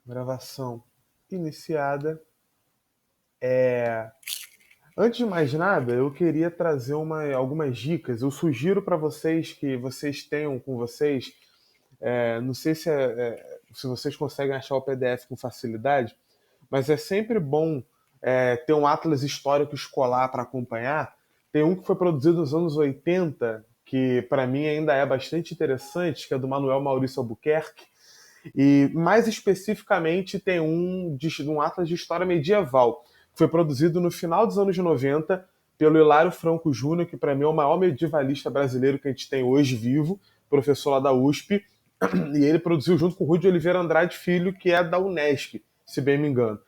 Gravação iniciada. Antes de mais nada, eu queria trazer algumas dicas. Eu sugiro para vocês que vocês tenham com vocês, não sei se vocês conseguem achar o PDF com facilidade, mas é sempre bom ter um atlas histórico escolar para acompanhar. Tem um que foi produzido nos anos 80, que para mim ainda é bastante interessante, que é do Manuel Maurício Albuquerque. E mais especificamente tem um atlas de história medieval, que foi produzido no final dos anos 90 pelo Hilário Franco Júnior, que para mim é o maior medievalista brasileiro que a gente tem hoje vivo, professor lá da USP, e ele produziu junto com o Rui de Oliveira Andrade Filho, que é da Unesc, se bem me engano.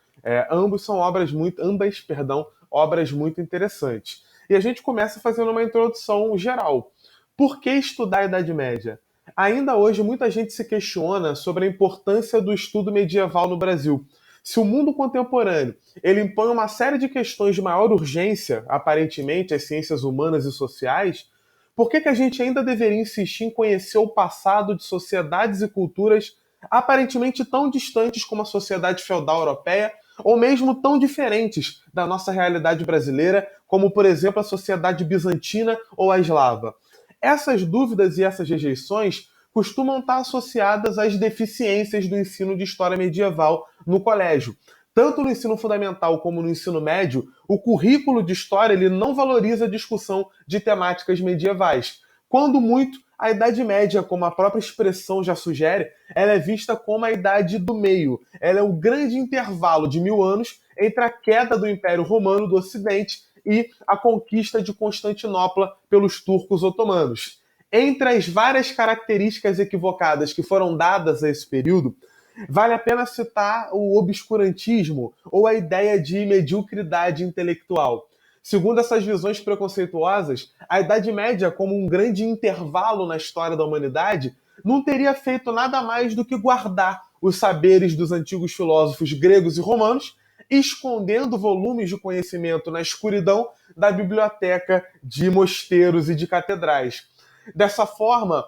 Obras muito interessantes. E a gente começa fazendo uma introdução geral. Por que estudar a Idade Média? Ainda hoje, muita gente se questiona sobre a importância do estudo medieval no Brasil. Se o mundo contemporâneo ele impõe uma série de questões de maior urgência, aparentemente, às ciências humanas e sociais, por que a gente ainda deveria insistir em conhecer o passado de sociedades e culturas aparentemente tão distantes como a sociedade feudal europeia, ou mesmo tão diferentes da nossa realidade brasileira, como, por exemplo, a sociedade bizantina ou a eslava? Essas dúvidas e essas rejeições costumam estar associadas às deficiências do ensino de história medieval no colégio. Tanto no ensino fundamental como no ensino médio, o currículo de história ele não valoriza a discussão de temáticas medievais. Quando muito, a Idade Média, como a própria expressão já sugere, ela é vista como a Idade do Meio. Ela é o grande intervalo de 1000 anos entre a queda do Império Romano do Ocidente e a conquista de Constantinopla pelos turcos otomanos. Entre as várias características equivocadas que foram dadas a esse período, vale a pena citar o obscurantismo ou a ideia de mediocridade intelectual. Segundo essas visões preconceituosas, a Idade Média, como um grande intervalo na história da humanidade, não teria feito nada mais do que guardar os saberes dos antigos filósofos gregos e romanos, escondendo volumes de conhecimento na escuridão da biblioteca de mosteiros e de catedrais. Dessa forma,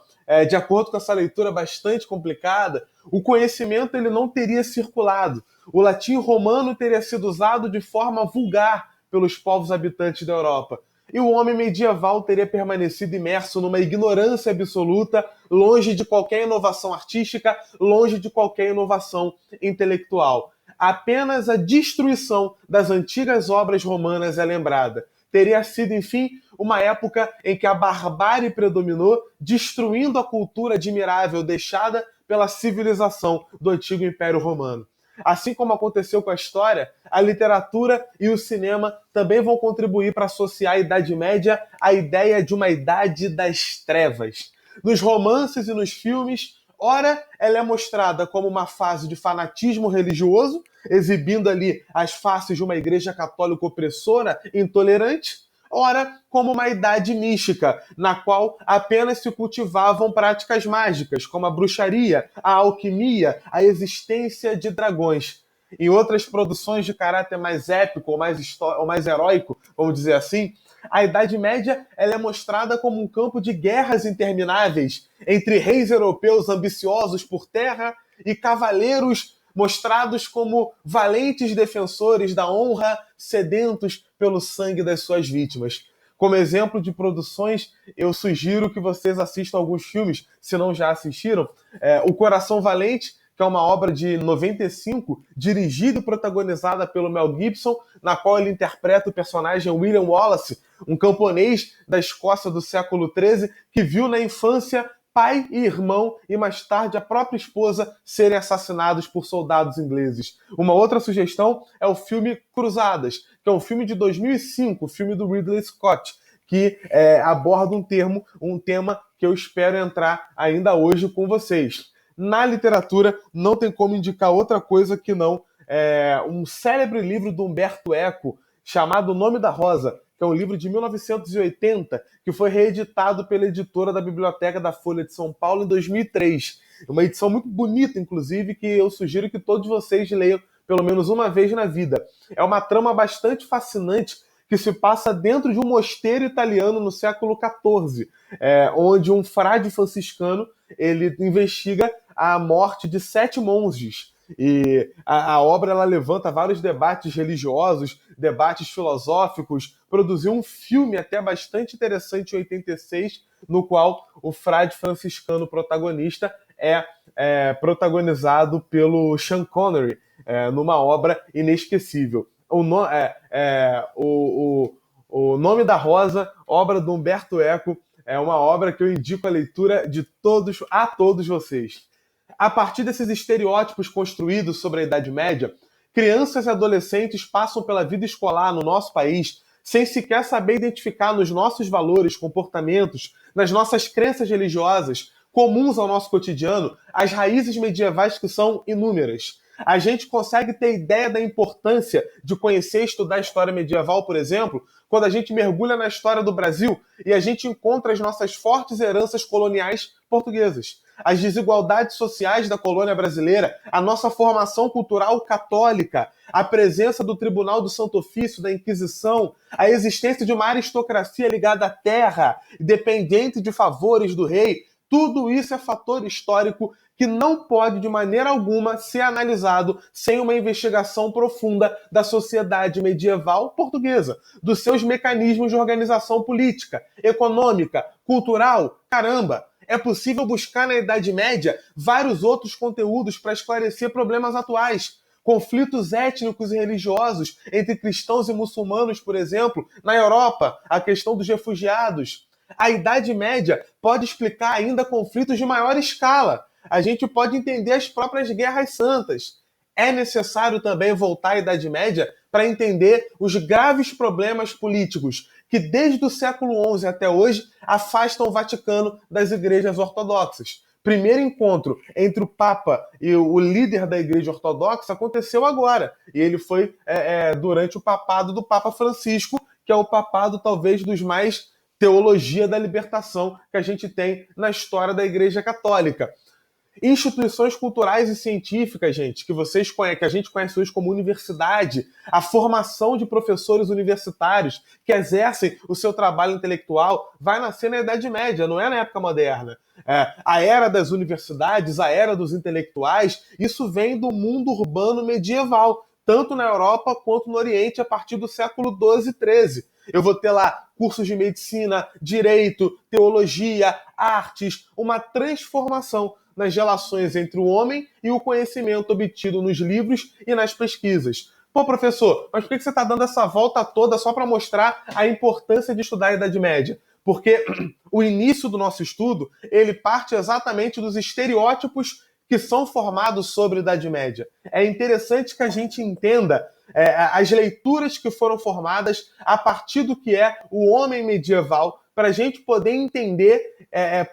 de acordo com essa leitura bastante complicada, o conhecimento ele não teria circulado. O latim romano teria sido usado de forma vulgar pelos povos habitantes da Europa. E o homem medieval teria permanecido imerso numa ignorância absoluta, longe de qualquer inovação artística, longe de qualquer inovação intelectual. Apenas a destruição das antigas obras romanas é lembrada. Teria sido, enfim, uma época em que a barbárie predominou, destruindo a cultura admirável deixada pela civilização do antigo Império Romano. Assim como aconteceu com a história, a literatura e o cinema também vão contribuir para associar a Idade Média à ideia de uma Idade das Trevas. Nos romances e nos filmes, ora, ela é mostrada como uma fase de fanatismo religioso, exibindo ali as faces de uma igreja católica opressora, intolerante, ora, como uma idade mística, na qual apenas se cultivavam práticas mágicas, como a bruxaria, a alquimia, a existência de dragões. Em outras produções de caráter mais épico ou mais heróico, vamos dizer assim, a Idade Média ela é mostrada como um campo de guerras intermináveis entre reis europeus ambiciosos por terra e cavaleiros mostrados como valentes defensores da honra, sedentos pelo sangue das suas vítimas. Como exemplo de produções, eu sugiro que vocês assistam alguns filmes, se não já assistiram. O Coração Valente, que é uma obra de 95, dirigida e protagonizada pelo Mel Gibson, na qual ele interpreta o personagem William Wallace, um camponês da Escócia do século XIII, que viu na infância pai e irmão e mais tarde a própria esposa serem assassinados por soldados ingleses. Uma outra sugestão é o filme Cruzadas, que é um filme de 2005, o filme do Ridley Scott, que aborda um tema que eu espero entrar ainda hoje com vocês. Na literatura, não tem como indicar outra coisa que não um célebre livro do Humberto Eco, chamado O Nome da Rosa, que é um livro de 1980, que foi reeditado pela editora da Biblioteca da Folha de São Paulo em 2003. Uma edição muito bonita, inclusive, que eu sugiro que todos vocês leiam pelo menos uma vez na vida. É uma trama bastante fascinante que se passa dentro de um mosteiro italiano no século XIV, onde um frade franciscano ele investiga a morte de 7 monges. E a obra ela levanta vários debates religiosos, debates filosóficos, produziu um filme até bastante interessante em 86, no qual o frade franciscano protagonista é protagonizado pelo Sean Connery, numa obra inesquecível. O Nome da Rosa, obra do Humberto Eco, é uma obra que eu indico a leitura a todos vocês. A partir desses estereótipos construídos sobre a Idade Média, crianças e adolescentes passam pela vida escolar no nosso país sem sequer saber identificar nos nossos valores, comportamentos, nas nossas crenças religiosas, comuns ao nosso cotidiano, as raízes medievais que são inúmeras. A gente consegue ter ideia da importância de conhecer e estudar a história medieval, por exemplo, quando a gente mergulha na história do Brasil e a gente encontra as nossas fortes heranças coloniais portuguesas, as desigualdades sociais da colônia brasileira, a nossa formação cultural católica, a presença do Tribunal do Santo Ofício, da Inquisição, a existência de uma aristocracia ligada à terra, dependente de favores do rei. Tudo isso é fator histórico que não pode, de maneira alguma, ser analisado sem uma investigação profunda da sociedade medieval portuguesa, dos seus mecanismos de organização política, econômica, cultural. Caramba! É possível buscar na Idade Média vários outros conteúdos para esclarecer problemas atuais. Conflitos étnicos e religiosos entre cristãos e muçulmanos, por exemplo, na Europa, a questão dos refugiados. A Idade Média pode explicar ainda conflitos de maior escala. A gente pode entender as próprias guerras santas. É necessário também voltar à Idade Média para entender os graves problemas políticos que desde o século XI até hoje afastam o Vaticano das igrejas ortodoxas. Primeiro encontro entre o Papa e o líder da Igreja Ortodoxa aconteceu agora. E ele foi durante o papado do Papa Francisco, que é o papado talvez dos mais teologia da libertação que a gente tem na história da Igreja Católica. Instituições culturais e científicas, gente, que a gente conhece hoje como universidade, a formação de professores universitários que exercem o seu trabalho intelectual vai nascer na Idade Média, não é na época moderna. A era das universidades, a era dos intelectuais, isso vem do mundo urbano medieval, tanto na Europa quanto no Oriente, a partir do século XII e XIII. Eu vou ter lá cursos de medicina, direito, teologia, artes, uma transformação nas relações entre o homem e o conhecimento obtido nos livros e nas pesquisas. Pô, professor, mas por que você está dando essa volta toda só para mostrar a importância de estudar a Idade Média? Porque o início do nosso estudo, ele parte exatamente dos estereótipos que são formados sobre a Idade Média. É interessante que a gente entenda as leituras que foram formadas a partir do que é o homem medieval, para a gente poder entender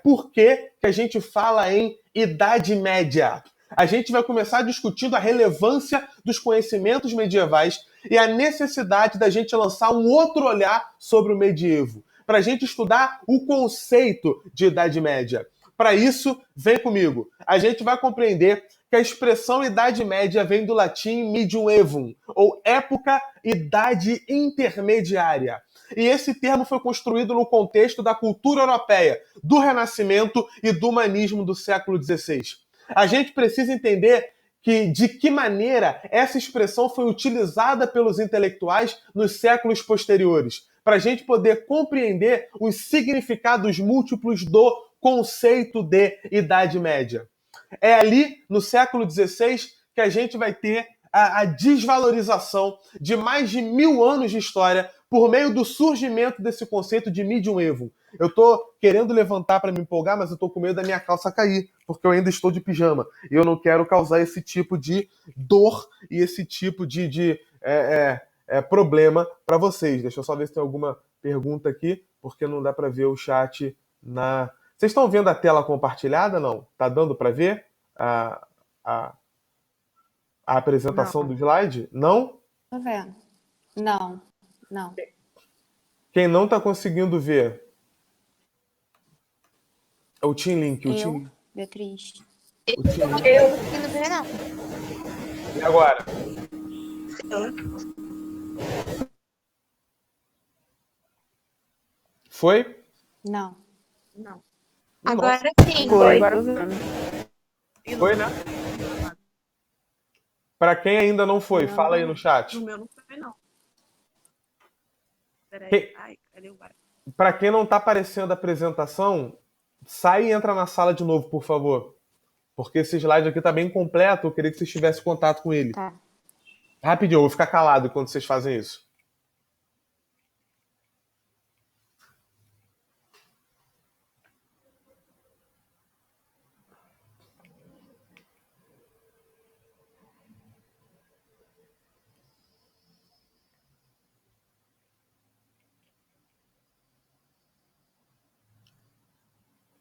por que a gente fala em Idade Média. A gente vai começar discutindo a relevância dos conhecimentos medievais e a necessidade da gente lançar um outro olhar sobre o medievo, para a gente estudar o conceito de Idade Média. Para isso, vem comigo. A gente vai compreender que a expressão Idade Média vem do latim medievum, ou época, idade intermediária. E esse termo foi construído no contexto da cultura europeia, do Renascimento e do humanismo do século XVI. A gente precisa entender de que maneira essa expressão foi utilizada pelos intelectuais nos séculos posteriores, para a gente poder compreender os significados múltiplos do conceito de Idade Média. É ali, no século XVI, que a gente vai ter a desvalorização de mais de 1000 anos de história por meio do surgimento desse conceito de medievum. Eu tô querendo levantar para me empolgar, mas eu tô com medo da minha calça cair, porque eu ainda estou de pijama. E eu não quero causar esse tipo de dor e esse tipo de problema para vocês. Deixa eu só ver se tem alguma pergunta aqui, porque não dá para ver o chat na... Vocês estão vendo a tela compartilhada, não? Tá dando para ver a apresentação Não. do slide? Não? Tô vendo. Não. Quem não está conseguindo ver? É o Team Link. Eu, Beatriz. O Team Link. Eu não consigo ver nada. E agora? Foi? Não. Agora sim. Foi. Foi, né? Para quem ainda não foi, fala aí no chat. No meu não foi, não. Peraí. Que- Ai, cadê o bar? Para quem não está aparecendo a apresentação, sai e entra na sala de novo, por favor. Porque esse slide aqui está bem completo, eu queria que vocês tivessem contato com ele. Tá. Rapidinho, eu vou ficar calado enquanto vocês fazem isso.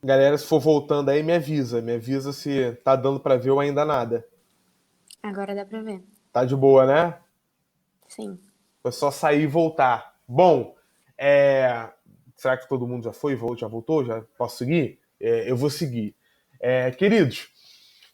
Galera, se for voltando aí, me avisa. Me avisa se tá dando para ver ou ainda nada. Agora dá pra ver. Tá de boa, né? Sim. Foi só sair e voltar. Bom, será que todo mundo já foi? Já voltou? Já posso seguir? Eu vou seguir. Queridos,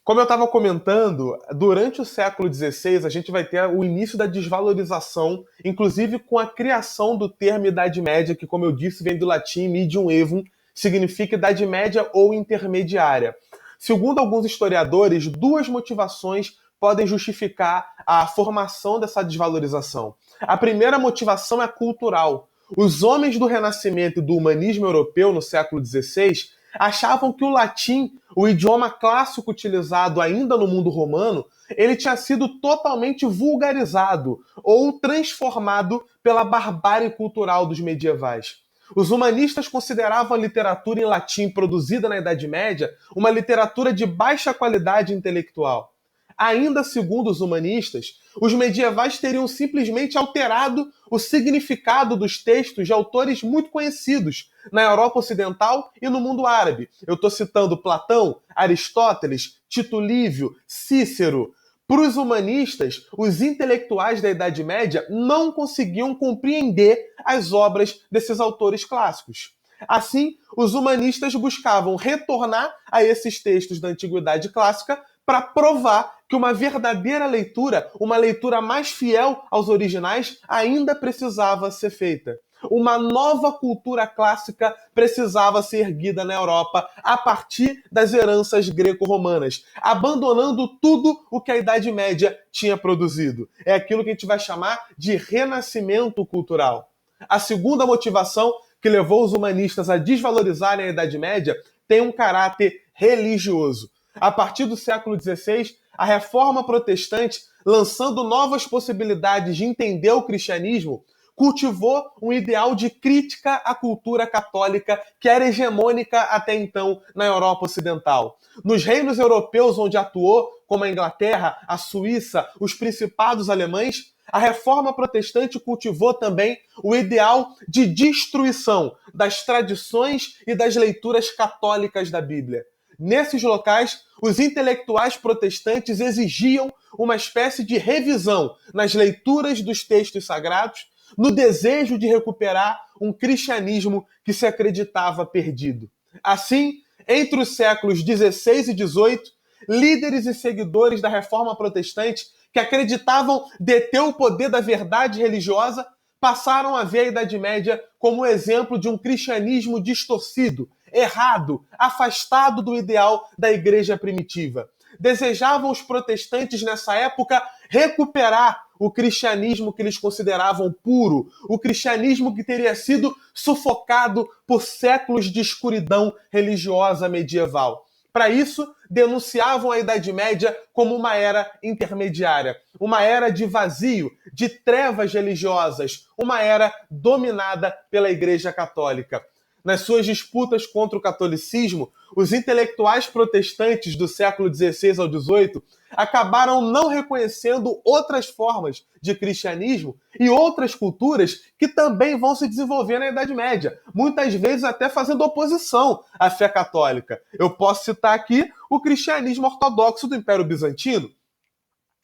como eu estava comentando, durante o século XVI a gente vai ter o início da desvalorização, inclusive com a criação do termo Idade Média, que, como eu disse, vem do latim medium evum, significa Idade Média ou intermediária. Segundo alguns historiadores, duas motivações podem justificar a formação dessa desvalorização. A primeira motivação é cultural. Os homens do Renascimento e do humanismo europeu no século XVI achavam que o latim, o idioma clássico utilizado ainda no mundo romano, ele tinha sido totalmente vulgarizado ou transformado pela barbárie cultural dos medievais. Os humanistas consideravam a literatura em latim produzida na Idade Média uma literatura de baixa qualidade intelectual. Ainda segundo os humanistas, os medievais teriam simplesmente alterado o significado dos textos de autores muito conhecidos na Europa Ocidental e no mundo árabe. Eu estou citando Platão, Aristóteles, Tito Livio, Cícero. Para os humanistas, os intelectuais da Idade Média não conseguiam compreender as obras desses autores clássicos. Assim, os humanistas buscavam retornar a esses textos da Antiguidade Clássica para provar que uma verdadeira leitura, uma leitura mais fiel aos originais, ainda precisava ser feita. Uma nova cultura clássica precisava ser erguida na Europa a partir das heranças greco-romanas, abandonando tudo o que a Idade Média tinha produzido. É aquilo que a gente vai chamar de renascimento cultural. A segunda motivação que levou os humanistas a desvalorizarem a Idade Média tem um caráter religioso. A partir do século XVI, a Reforma Protestante, lançando novas possibilidades de entender o cristianismo, cultivou um ideal de crítica à cultura católica que era hegemônica até então na Europa Ocidental. Nos reinos europeus onde atuou, como a Inglaterra, a Suíça, os principados alemães, a Reforma Protestante cultivou também o ideal de destruição das tradições e das leituras católicas da Bíblia. Nesses locais, os intelectuais protestantes exigiam uma espécie de revisão nas leituras dos textos sagrados, no desejo de recuperar um cristianismo que se acreditava perdido. Assim, entre os séculos XVI e XVIII, líderes e seguidores da Reforma Protestante que acreditavam deter o poder da verdade religiosa passaram a ver a Idade Média como exemplo de um cristianismo distorcido, errado, afastado do ideal da igreja primitiva. Desejavam os protestantes nessa época recuperar o cristianismo que eles consideravam puro, o cristianismo que teria sido sufocado por séculos de escuridão religiosa medieval. Para isso, denunciavam a Idade Média como uma era intermediária, uma era de vazio, de trevas religiosas, uma era dominada pela Igreja Católica. Nas suas disputas contra o catolicismo, os intelectuais protestantes do século XVI ao XVIII acabaram não reconhecendo outras formas de cristianismo e outras culturas que também vão se desenvolver na Idade Média, muitas vezes até fazendo oposição à fé católica. Eu posso citar aqui o cristianismo ortodoxo do Império Bizantino.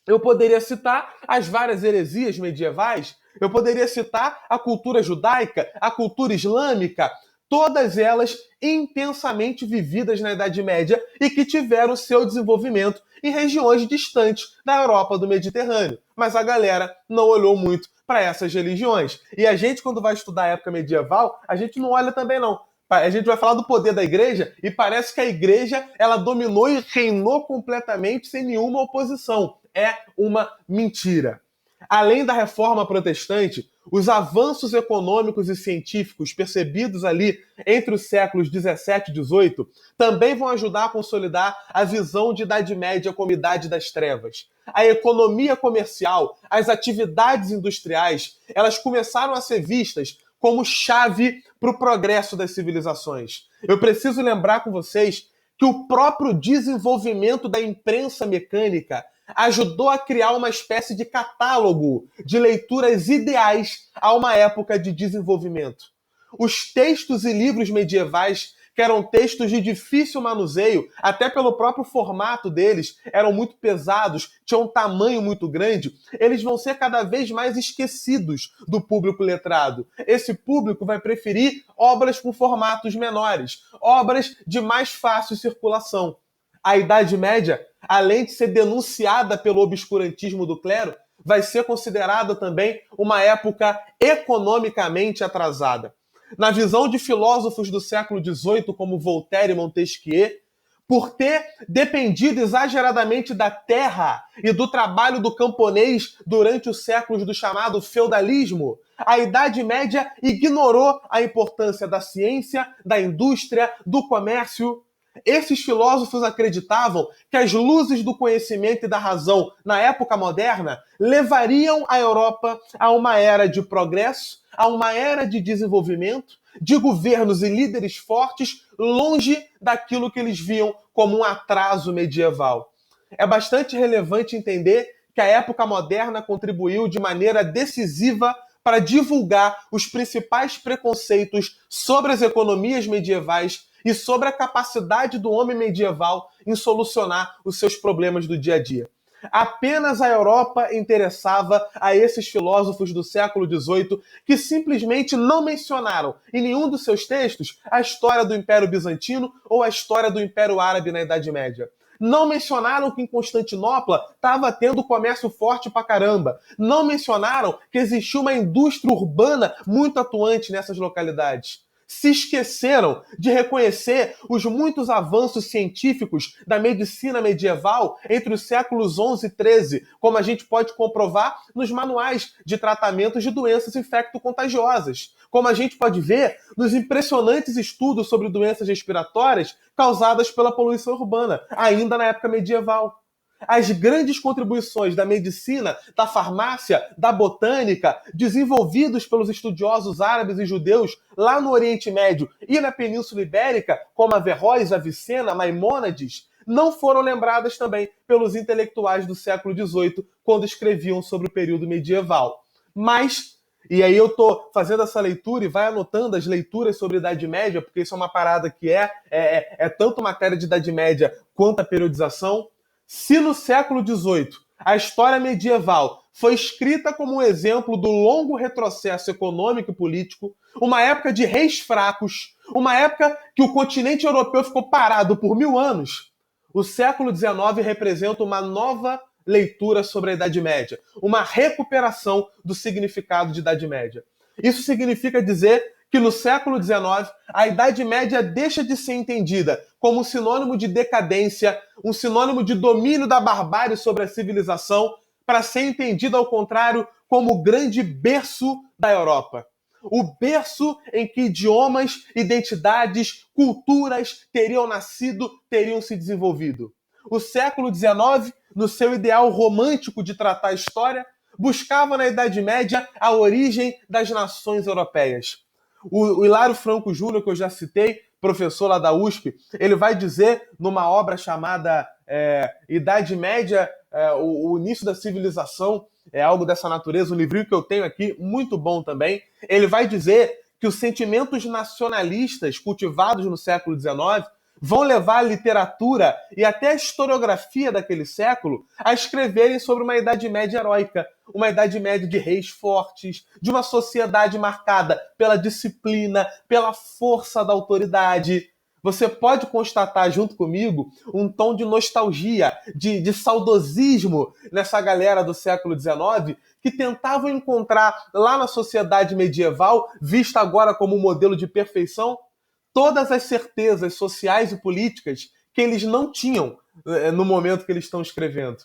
Eu poderia citar as várias heresias medievais, eu poderia citar a cultura judaica, a cultura islâmica, todas elas intensamente vividas na Idade Média e que tiveram seu desenvolvimento em regiões distantes da Europa do Mediterrâneo. Mas a galera não olhou muito para essas religiões. E a gente, quando vai estudar a época medieval, a gente não olha também não. A gente vai falar do poder da igreja e parece que a igreja ela dominou e reinou completamente sem nenhuma oposição. é uma mentira. Além da reforma protestante, os avanços econômicos e científicos percebidos ali entre os séculos 17 e 18 também vão ajudar a consolidar a visão de Idade Média como Idade das Trevas. A economia comercial, as atividades industriais, elas começaram a ser vistas como chave para o progresso das civilizações. Eu preciso lembrar com vocês que o próprio desenvolvimento da imprensa mecânica ajudou a criar uma espécie de catálogo de leituras ideais a uma época de desenvolvimento. Os textos e livros medievais, que eram textos de difícil manuseio, até pelo próprio formato deles, eram muito pesados, tinham um tamanho muito grande, eles vão ser cada vez mais esquecidos do público letrado. Esse público vai preferir obras com formatos menores, obras de mais fácil circulação. A Idade Média, além de ser denunciada pelo obscurantismo do clero, vai ser considerada também uma época economicamente atrasada. Na visão de filósofos do século XVIII, como Voltaire e Montesquieu, por ter dependido exageradamente da terra e do trabalho do camponês durante os séculos do chamado feudalismo, a Idade Média ignorou a importância da ciência, da indústria, do comércio. Esses filósofos acreditavam que as luzes do conhecimento e da razão na época moderna levariam a Europa a uma era de progresso, a uma era de desenvolvimento, de governos e líderes fortes, longe daquilo que eles viam como um atraso medieval. É bastante relevante entender que a época moderna contribuiu de maneira decisiva para divulgar os principais preconceitos sobre as economias medievais e sobre a capacidade do homem medieval em solucionar os seus problemas do dia a dia. Apenas a Europa interessava a esses filósofos do século XVIII que simplesmente não mencionaram em nenhum dos seus textos a história do Império Bizantino ou a história do Império Árabe na Idade Média. Não mencionaram que em Constantinopla estava tendo comércio forte pra caramba. Não mencionaram que existia uma indústria urbana muito atuante nessas localidades. Se esqueceram de reconhecer os muitos avanços científicos da medicina medieval entre os séculos XI e XIII, como a gente pode comprovar nos manuais de tratamentos de doenças infecto-contagiosas, como a gente pode ver nos impressionantes estudos sobre doenças respiratórias causadas pela poluição urbana, ainda na época medieval. As grandes contribuições da medicina, da farmácia, da botânica, desenvolvidos pelos estudiosos árabes e judeus lá no Oriente Médio e na Península Ibérica, como Averroes, Avicena, Maimônides, não foram lembradas também pelos intelectuais do século XVIII quando escreviam sobre o período medieval. Mas, e aí eu estou fazendo essa leitura e vai anotando as leituras sobre a Idade Média, porque isso é uma parada que é tanto matéria de Idade Média quanto a periodização. Se no século XVIII a história medieval foi escrita como um exemplo do longo retrocesso econômico e político, uma época de reis fracos, uma época que o continente europeu ficou parado por 1000 anos, o século XIX representa uma nova leitura sobre a Idade Média, uma recuperação do significado de Idade Média. Isso significa dizer que no século XIX, a Idade Média deixa de ser entendida como um sinônimo de decadência, um sinônimo de domínio da barbárie sobre a civilização, para ser entendida, ao contrário, como o grande berço da Europa. O berço em que idiomas, identidades, culturas teriam nascido, teriam se desenvolvido. O século XIX, no seu ideal romântico de tratar a história, buscava na Idade Média a origem das nações europeias. O Hilário Franco Júnior, que eu já citei, professor lá da USP, ele vai dizer numa obra chamada Idade Média, o início da civilização, algo dessa natureza, um livrinho que eu tenho aqui, muito bom também, ele vai dizer que os sentimentos nacionalistas cultivados no século XIX vão levar a literatura e até a historiografia daquele século a escreverem sobre uma Idade Média heróica, uma Idade Média de reis fortes, de uma sociedade marcada pela disciplina, pela força da autoridade. Você pode constatar junto comigo um tom de nostalgia, de saudosismo nessa galera do século XIX que tentavam encontrar lá na sociedade medieval, vista agora como um modelo de perfeição, todas as certezas sociais e políticas que eles não tinham no momento que eles estão escrevendo.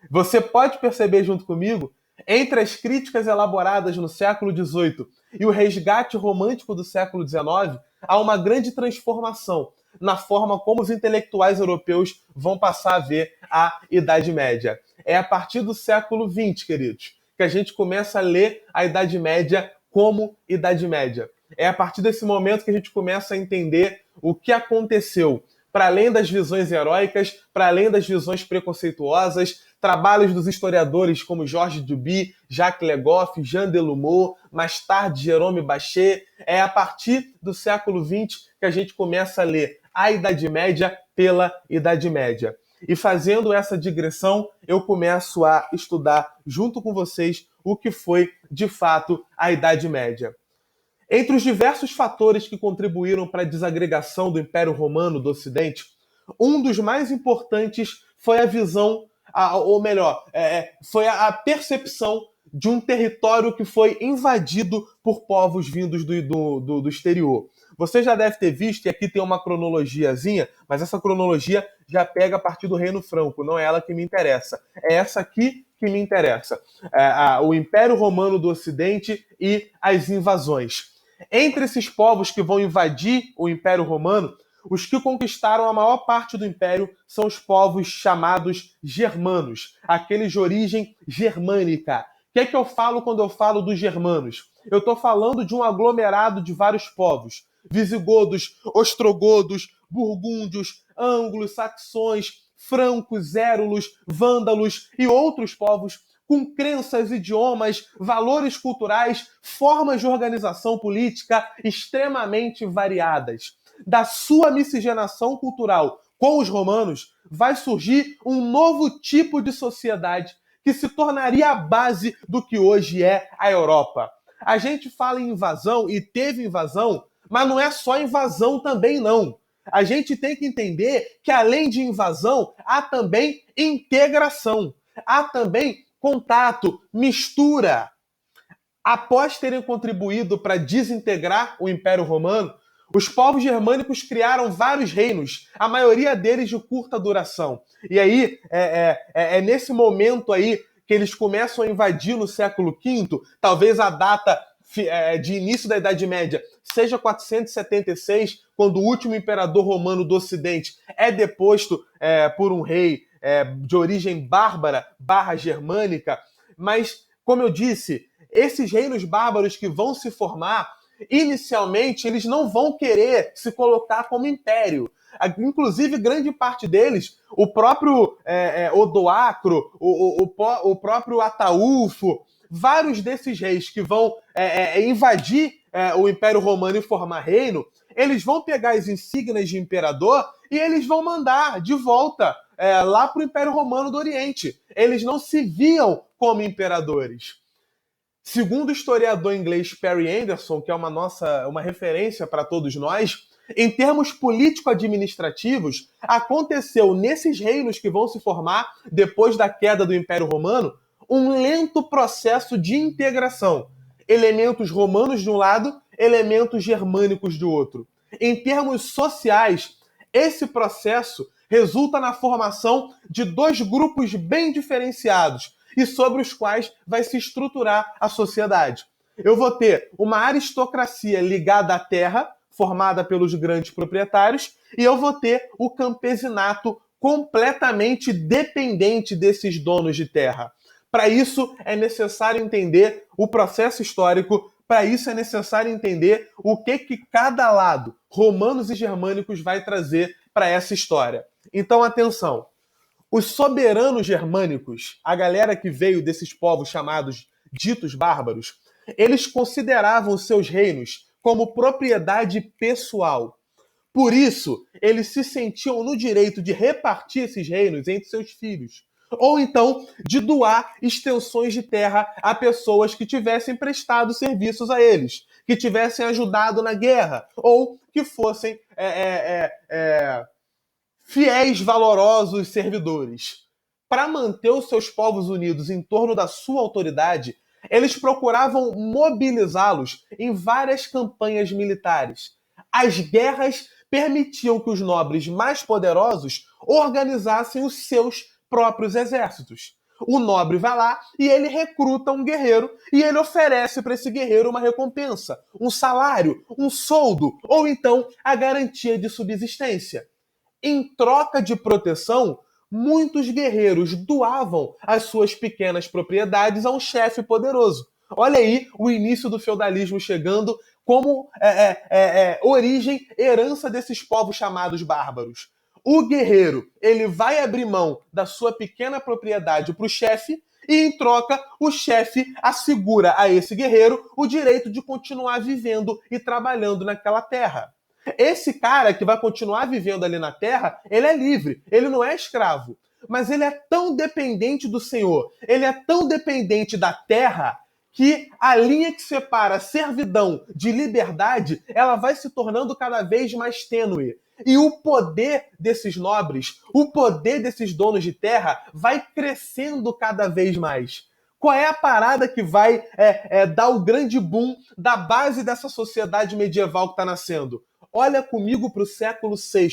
Você pode perceber junto comigo, entre as críticas elaboradas no século XVIII e o resgate romântico do século XIX, há uma grande transformação na forma como os intelectuais europeus vão passar a ver a Idade Média. É a partir do século XX, queridos, que a gente começa a ler a Idade Média como Idade Média. É a partir desse momento que a gente começa a entender o que aconteceu, para além das visões heróicas, para além das visões preconceituosas, trabalhos dos historiadores como Georges Duby, Jacques Le Goff, Jean Delumeau, mais tarde Jerome Bachet. É a partir do século XX que a gente começa a ler a Idade Média pela Idade Média. E fazendo essa digressão, eu começo a estudar junto com vocês o que foi, de fato, a Idade Média. Entre os diversos fatores que contribuíram para a desagregação do Império Romano do Ocidente, um dos mais importantes foi a visão, ou melhor, foi a percepção de um território que foi invadido por povos vindos do exterior. Você já deve ter visto, e aqui tem uma cronologiazinha, mas essa cronologia já pega a partir do Reino Franco, não é ela que me interessa. É essa aqui que me interessa. O Império Romano do Ocidente e as invasões. Entre esses povos que vão invadir o Império Romano, os que conquistaram a maior parte do Império são os povos chamados germanos, aqueles de origem germânica. O que é que eu falo quando eu falo dos germanos? Eu estou falando de um aglomerado de vários povos. Visigodos, ostrogodos, burgúndios, ângulos, saxões, francos, érulos, vândalos e outros povos com crenças, idiomas, valores culturais, formas de organização política extremamente variadas. Da sua miscigenação cultural com os romanos, vai surgir um novo tipo de sociedade que se tornaria a base do que hoje é a Europa. A gente fala em invasão, e teve invasão, mas não é só invasão também, não. A gente tem que entender que, além de invasão, há também integração. Há também contato, mistura. Após terem contribuído para desintegrar o Império Romano, os povos germânicos criaram vários reinos, a maioria deles de curta duração. E aí, é nesse momento aí que eles começam a invadir no século V, talvez a data de início da Idade Média seja 476, quando o último imperador romano do Ocidente é deposto por um rei de origem bárbara / germânica. Mas, como eu disse, esses reinos bárbaros que vão se formar, inicialmente, eles não vão querer se colocar como império. Inclusive, grande parte deles, o próprio Odoacro, o próprio Ataúlfo, vários desses reis que vão invadir o Império Romano e formar reino, eles vão pegar as insígnias de imperador e eles vão mandar de volta lá para o Império Romano do Oriente. Eles não se viam como imperadores. Segundo o historiador inglês Perry Anderson, que é uma referência para todos nós, em termos político-administrativos, aconteceu nesses reinos que vão se formar depois da queda do Império Romano um lento processo de integração. Elementos romanos de um lado, elementos germânicos do outro. Em termos sociais, esse processo resulta na formação de dois grupos bem diferenciados e sobre os quais vai se estruturar a sociedade. Eu vou ter uma aristocracia ligada à terra, formada pelos grandes proprietários, e eu vou ter o campesinato completamente dependente desses donos de terra. Para isso é necessário entender o processo histórico, para isso é necessário entender o que cada lado, romanos e germânicos, vai trazer para essa história. Então, atenção. Os soberanos germânicos, a galera que veio desses povos chamados ditos bárbaros, eles consideravam seus reinos como propriedade pessoal. Por isso, eles se sentiam no direito de repartir esses reinos entre seus filhos. Ou então, de doar extensões de terra a pessoas que tivessem prestado serviços a eles, que tivessem ajudado na guerra, ou que fossem fiéis, valorosos servidores. Para manter os seus povos unidos em torno da sua autoridade, eles procuravam mobilizá-los em várias campanhas militares. As guerras permitiam que os nobres mais poderosos organizassem os seus próprios exércitos. O nobre vai lá e ele recruta um guerreiro e ele oferece para esse guerreiro uma recompensa, um salário, um soldo ou então a garantia de subsistência. Em troca de proteção, muitos guerreiros doavam as suas pequenas propriedades a um chefe poderoso. Olha aí o início do feudalismo chegando como origem, herança desses povos chamados bárbaros. O guerreiro, ele vai abrir mão da sua pequena propriedade para o chefe e, em troca, o chefe assegura a esse guerreiro o direito de continuar vivendo e trabalhando naquela terra. Esse cara que vai continuar vivendo ali na terra, ele é livre, ele não é escravo. Mas ele é tão dependente do Senhor, ele é tão dependente da terra, que a linha que separa servidão de liberdade, ela vai se tornando cada vez mais tênue. E o poder desses nobres, o poder desses donos de terra, vai crescendo cada vez mais. Qual é a parada que vai dar o grande boom da base dessa sociedade medieval que está nascendo? Olha comigo para o século VI.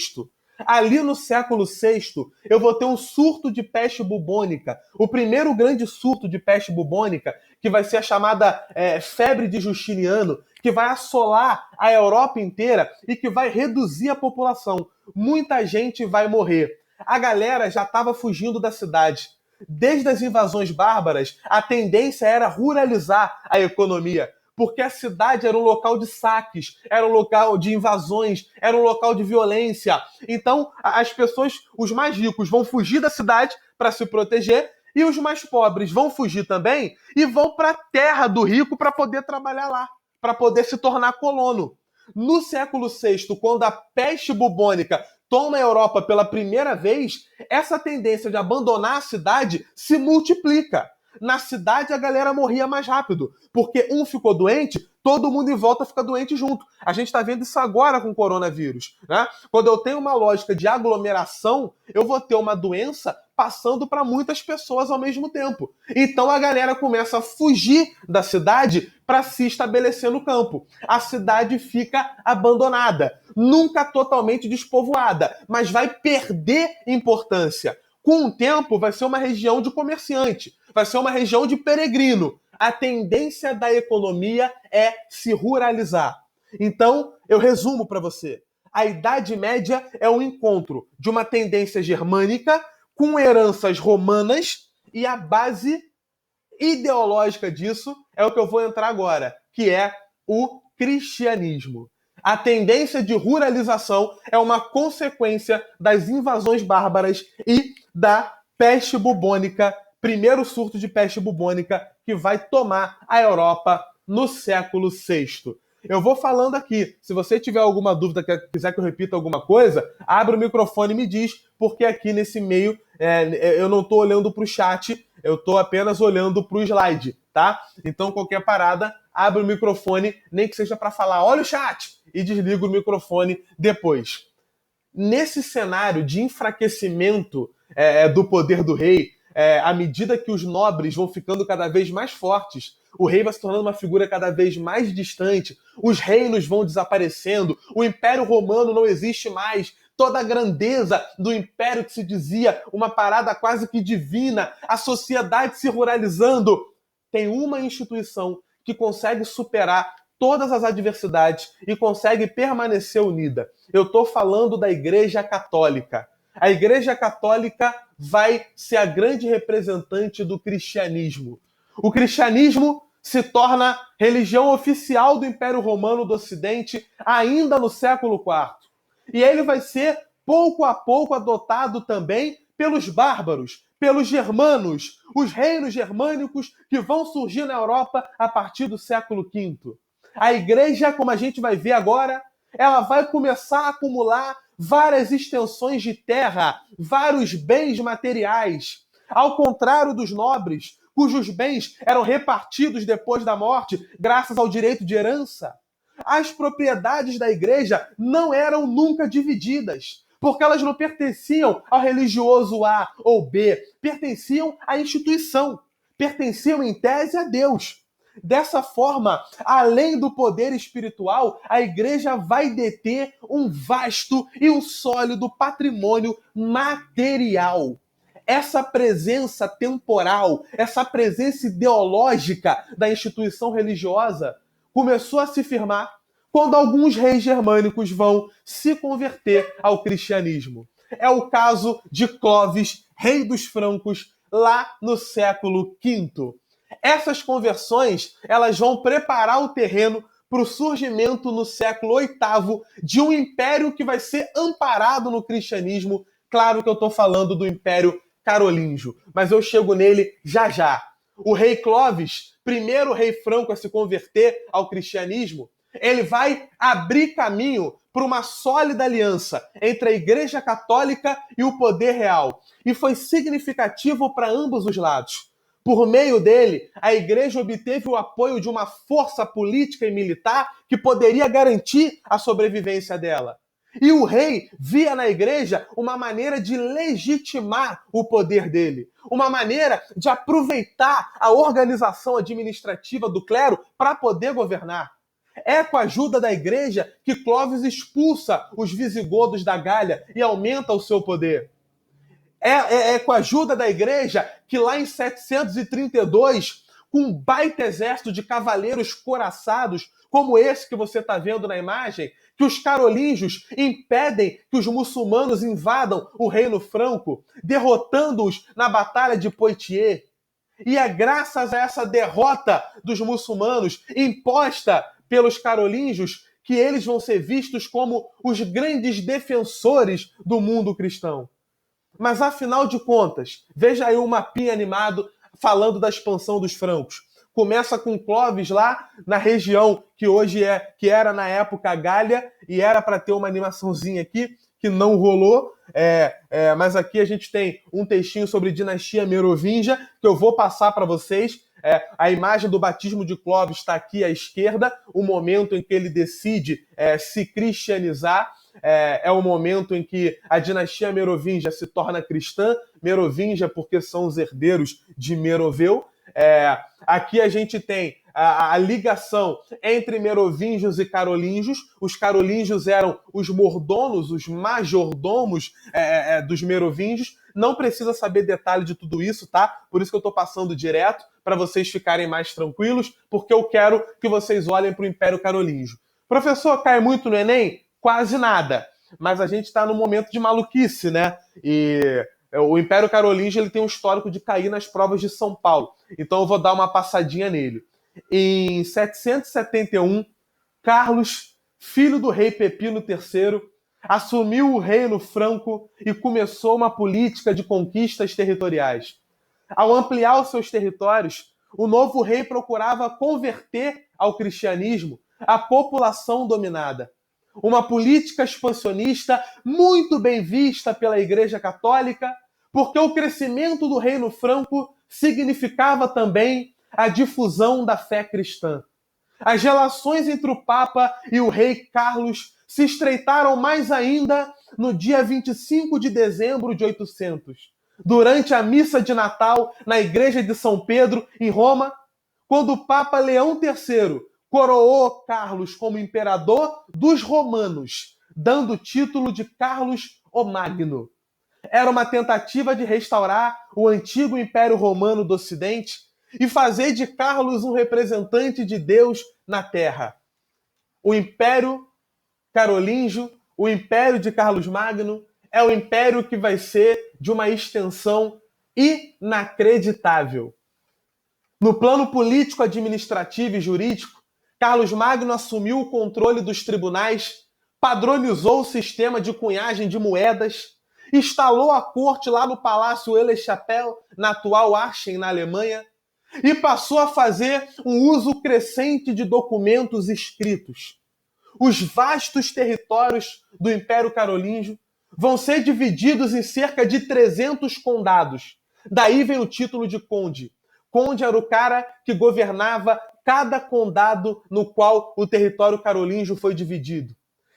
Ali no século VI, eu vou ter um surto de peste bubônica. O primeiro grande surto de peste bubônica, que vai ser a chamada febre de Justiniano, que vai assolar a Europa inteira e que vai reduzir a população. Muita gente vai morrer. A galera já estava fugindo da cidade. Desde as invasões bárbaras, a tendência era ruralizar a economia, porque a cidade era um local de saques, era um local de invasões, era um local de violência. Então, as pessoas, os mais ricos, vão fugir da cidade para se proteger e os mais pobres vão fugir também e vão para a terra do rico para poder trabalhar lá, para poder se tornar colono. No século VI, quando a peste bubônica toma a Europa pela primeira vez, essa tendência de abandonar a cidade se multiplica. Na cidade a galera morria mais rápido, porque um ficou doente, todo mundo em volta fica doente junto. A gente está vendo isso agora com o coronavírus, né? Quando eu tenho uma lógica de aglomeração, eu vou ter uma doença passando para muitas pessoas ao mesmo tempo. Então a galera começa a fugir da cidade para se estabelecer no campo. A cidade fica abandonada, nunca totalmente despovoada, mas vai perder importância. Com o tempo, vai ser uma região de comerciante, vai ser uma região de peregrino. A tendência da economia é se ruralizar. Então, eu resumo para você. A Idade Média é um encontro de uma tendência germânica com heranças romanas e a base ideológica disso é o que eu vou entrar agora, que é o cristianismo. A tendência de ruralização é uma consequência das invasões bárbaras e da peste bubônica, primeiro surto de peste bubônica que vai tomar a Europa no século VI. Eu vou falando aqui. Se você tiver alguma dúvida, quiser que eu repita alguma coisa, abre o microfone e me diz, porque aqui nesse meio eu não estou olhando para o chat, eu estou apenas olhando para o slide, tá? Então, qualquer parada, abre o microfone, nem que seja para falar, olha o chat, e desliga o microfone depois. Nesse cenário de enfraquecimento do poder do rei, à medida que os nobres vão ficando cada vez mais fortes, o rei vai se tornando uma figura cada vez mais distante, os reinos vão desaparecendo, o Império Romano não existe mais, toda a grandeza do império que se dizia uma parada quase que divina, a sociedade se ruralizando. Tem uma instituição que consegue superar todas as adversidades e consegue permanecer unida. Eu estou falando da Igreja Católica. A Igreja Católica vai ser a grande representante do cristianismo. O cristianismo se torna religião oficial do Império Romano do Ocidente ainda no século IV. E ele vai ser, pouco a pouco, adotado também pelos bárbaros, pelos germanos, os reinos germânicos que vão surgir na Europa a partir do século V. A igreja, como a gente vai ver agora, ela vai começar a acumular várias extensões de terra, vários bens materiais. Ao contrário dos nobres, cujos bens eram repartidos depois da morte, graças ao direito de herança, as propriedades da igreja não eram nunca divididas, porque elas não pertenciam ao religioso A ou B, pertenciam à instituição, pertenciam em tese a Deus. Dessa forma, além do poder espiritual, a igreja vai deter um vasto e um sólido patrimônio material. essa presença temporal, essa presença ideológica da instituição religiosa começou a se firmar quando alguns reis germânicos vão se converter ao cristianismo. É o caso de Clovis, rei dos francos, lá no século V. Essas conversões, elas vão preparar o terreno para o surgimento no século VIII de um império que vai ser amparado no cristianismo. Claro que eu estou falando do Império Carolíngio, mas eu chego nele já já. O rei Clovis, primeiro rei franco a se converter ao cristianismo, ele vai abrir caminho para uma sólida aliança entre a Igreja Católica e o poder real. E foi significativo para ambos os lados. Por meio dele, a Igreja obteve o apoio de uma força política e militar que poderia garantir a sobrevivência dela. E o rei via na Igreja uma maneira de legitimar o poder dele, uma maneira de aproveitar a organização administrativa do clero para poder governar. É com a ajuda da Igreja que Clovis expulsa os visigodos da Gália e aumenta o seu poder. É com a ajuda da Igreja que lá em 732, com um baita exército de cavaleiros couraçados, como esse que você está vendo na imagem, que os carolíngios impedem que os muçulmanos invadam o reino franco, derrotando-os na Batalha de Poitiers. E é graças a essa derrota dos muçulmanos imposta pelos carolíngios que eles vão ser vistos como os grandes defensores do mundo cristão. Mas afinal de contas, veja aí um mapinha animado falando da expansão dos francos. Começa com Clovis lá na região que era na época a Gália, e era para ter uma animaçãozinha aqui, que não rolou, mas aqui a gente tem um textinho sobre dinastia merovingia, que eu vou passar para vocês. A imagem do batismo de Clovis está aqui à esquerda, o momento em que ele decide se cristianizar. É o momento em que a dinastia merovingia se torna cristã, merovingia porque são os herdeiros de Meroveu. Aqui a gente tem a ligação entre merovingios e carolíngios. Os carolíngios eram os mordomos, os majordomos dos merovingios. Não precisa saber detalhe de tudo isso, tá? Por isso que eu estou passando direto, para vocês ficarem mais tranquilos, porque eu quero que vocês olhem para o Império Carolíngio. Professor, cai muito no Enem? Quase nada. Mas a gente está num momento de maluquice, né? E o Império Carolíngio ele tem um histórico de cair nas provas de São Paulo. Então eu vou dar uma passadinha nele. Em 771, Carlos, filho do rei Pepino III, assumiu o reino franco e começou uma política de conquistas territoriais. Ao ampliar os seus territórios, o novo rei procurava converter ao cristianismo a população dominada. Uma política expansionista muito bem vista pela Igreja Católica, porque o crescimento do reino franco significava também a difusão da fé cristã. As relações entre o Papa e o rei Carlos se estreitaram mais ainda no dia 25 de dezembro de 800, durante a missa de Natal na Igreja de São Pedro, em Roma, quando o Papa Leão III coroou Carlos como imperador dos romanos, dando o título de Carlos o Magno. Era uma tentativa de restaurar o antigo Império Romano do Ocidente e fazer de Carlos um representante de Deus na Terra. O Império Carolíngio, o Império de Carlos Magno, é o império que vai ser de uma extensão inacreditável. No plano político, administrativo e jurídico, Carlos Magno assumiu o controle dos tribunais, padronizou o sistema de cunhagem de moedas, instalou a corte lá no Palácio Ele-Chapelle, na atual Aachen, na Alemanha, e passou a fazer um uso crescente de documentos escritos. Os vastos territórios do Império Carolíngio vão ser divididos em cerca de 300 condados. Daí vem o título de conde. Conde era o cara que governava cada condado no qual o território carolíngio foi dividido.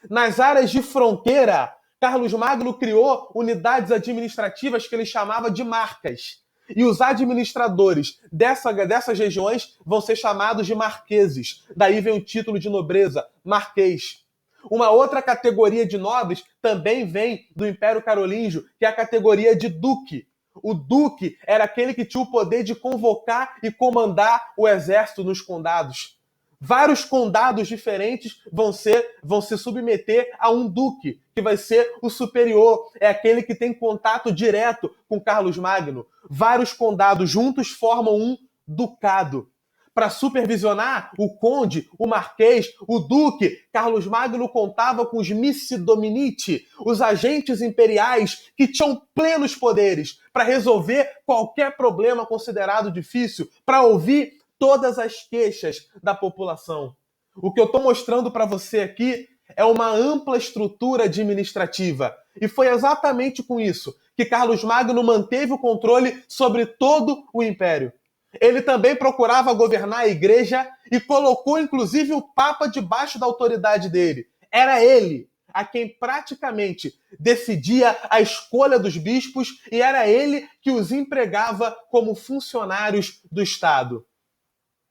Nas áreas de fronteira, Carlos Magno criou unidades administrativas que ele chamava de marcas. E os administradores dessas regiões vão ser chamados de marqueses. Daí vem o título de nobreza, marquês. Uma outra categoria de nobres também vem do Império Carolíngio, que é a categoria de duque. O duque era aquele que tinha o poder de convocar e comandar o exército nos condados. Vários condados diferentes vão se submeter a um duque, que vai ser o superior, é aquele que tem contato direto com Carlos Magno. Vários condados juntos formam um ducado. Para supervisionar o conde, o marquês, o duque, Carlos Magno contava com os missi dominiti, os agentes imperiais que tinham plenos poderes para resolver qualquer problema considerado difícil, para ouvir todas as queixas da população. O que eu estou mostrando para você aqui é uma ampla estrutura administrativa. E foi exatamente com isso que Carlos Magno manteve o controle sobre todo o império. Ele também procurava governar a igreja e colocou inclusive o Papa debaixo da autoridade dele. Era ele a quem praticamente decidia a escolha dos bispos e era ele que os empregava como funcionários do Estado.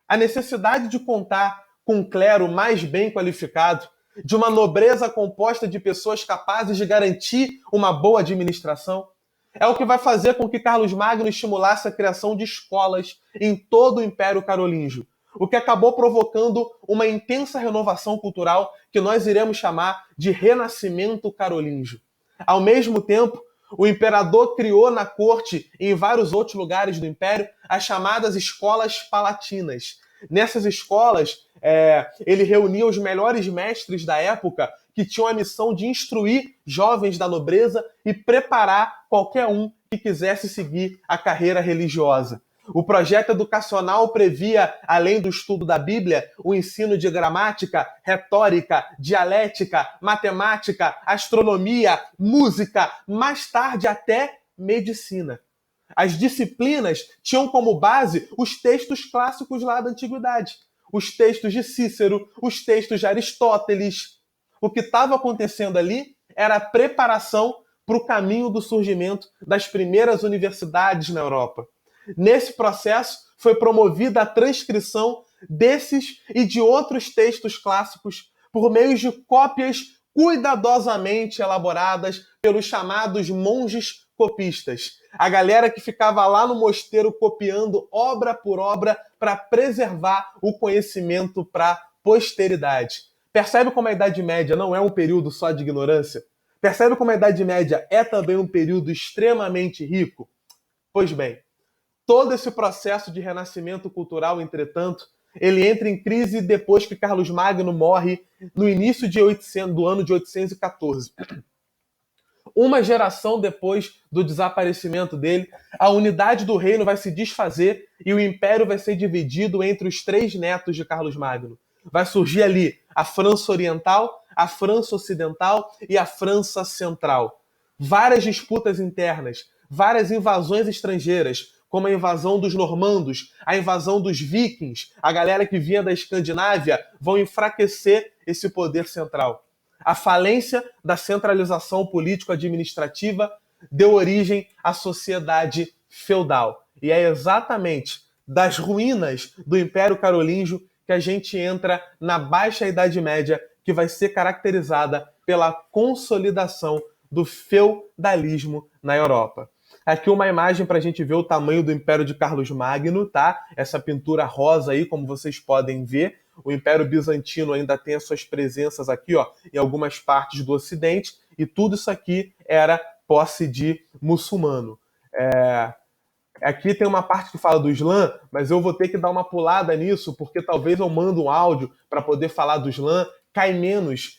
A necessidade de contar com um clero mais bem qualificado, de uma nobreza composta de pessoas capazes de garantir uma boa administração, é o que vai fazer com que Carlos Magno estimulasse a criação de escolas em todo o Império Carolíngio, o que acabou provocando uma intensa renovação cultural que nós iremos chamar de Renascimento Carolíngio. Ao mesmo tempo, o imperador criou na corte e em vários outros lugares do Império as chamadas escolas palatinas. Nessas escolas, ele reunia os melhores mestres da época que tinham a missão de instruir jovens da nobreza e preparar qualquer um que quisesse seguir a carreira religiosa. O projeto educacional previa, além do estudo da Bíblia, o ensino de gramática, retórica, dialética, matemática, astronomia, música, mais tarde até medicina. As disciplinas tinham como base os textos clássicos lá da antiguidade, os textos de Cícero, os textos de Aristóteles. O que estava acontecendo ali era a preparação para o caminho do surgimento das primeiras universidades na Europa. Nesse processo, foi promovida a transcrição desses e de outros textos clássicos por meio de cópias cuidadosamente elaboradas pelos chamados monges copistas. A galera que ficava lá no mosteiro copiando obra por obra para preservar o conhecimento para a posteridade. Percebe como a Idade Média não é um período só de ignorância? Percebe como a Idade Média é também um período extremamente rico? Pois bem, todo esse processo de renascimento cultural, entretanto, ele entra em crise depois que Carlos Magno morre no início do ano de 814. Uma geração depois do desaparecimento dele, a unidade do reino vai se desfazer e o império vai ser dividido entre os 3 netos de Carlos Magno. Vai surgir ali a França Oriental, a França Ocidental e a França Central. Várias disputas internas, várias invasões estrangeiras, como a invasão dos normandos, a invasão dos vikings, a galera que vinha da Escandinávia, vão enfraquecer esse poder central. A falência da centralização político-administrativa deu origem à sociedade feudal. E é exatamente das ruínas do Império Carolíngio que a gente entra na Baixa Idade Média, que vai ser caracterizada pela consolidação do feudalismo na Europa. Aqui uma imagem para a gente ver o tamanho do Império de Carlos Magno, tá? Essa pintura rosa aí, como vocês podem ver. O Império Bizantino ainda tem as suas presenças aqui, ó, em algumas partes do Ocidente, e tudo isso aqui era posse de muçulmano. Aqui tem uma parte que fala do Islã, mas eu vou ter que dar uma pulada nisso, porque talvez eu mando um áudio para poder falar do Islã, cai menos.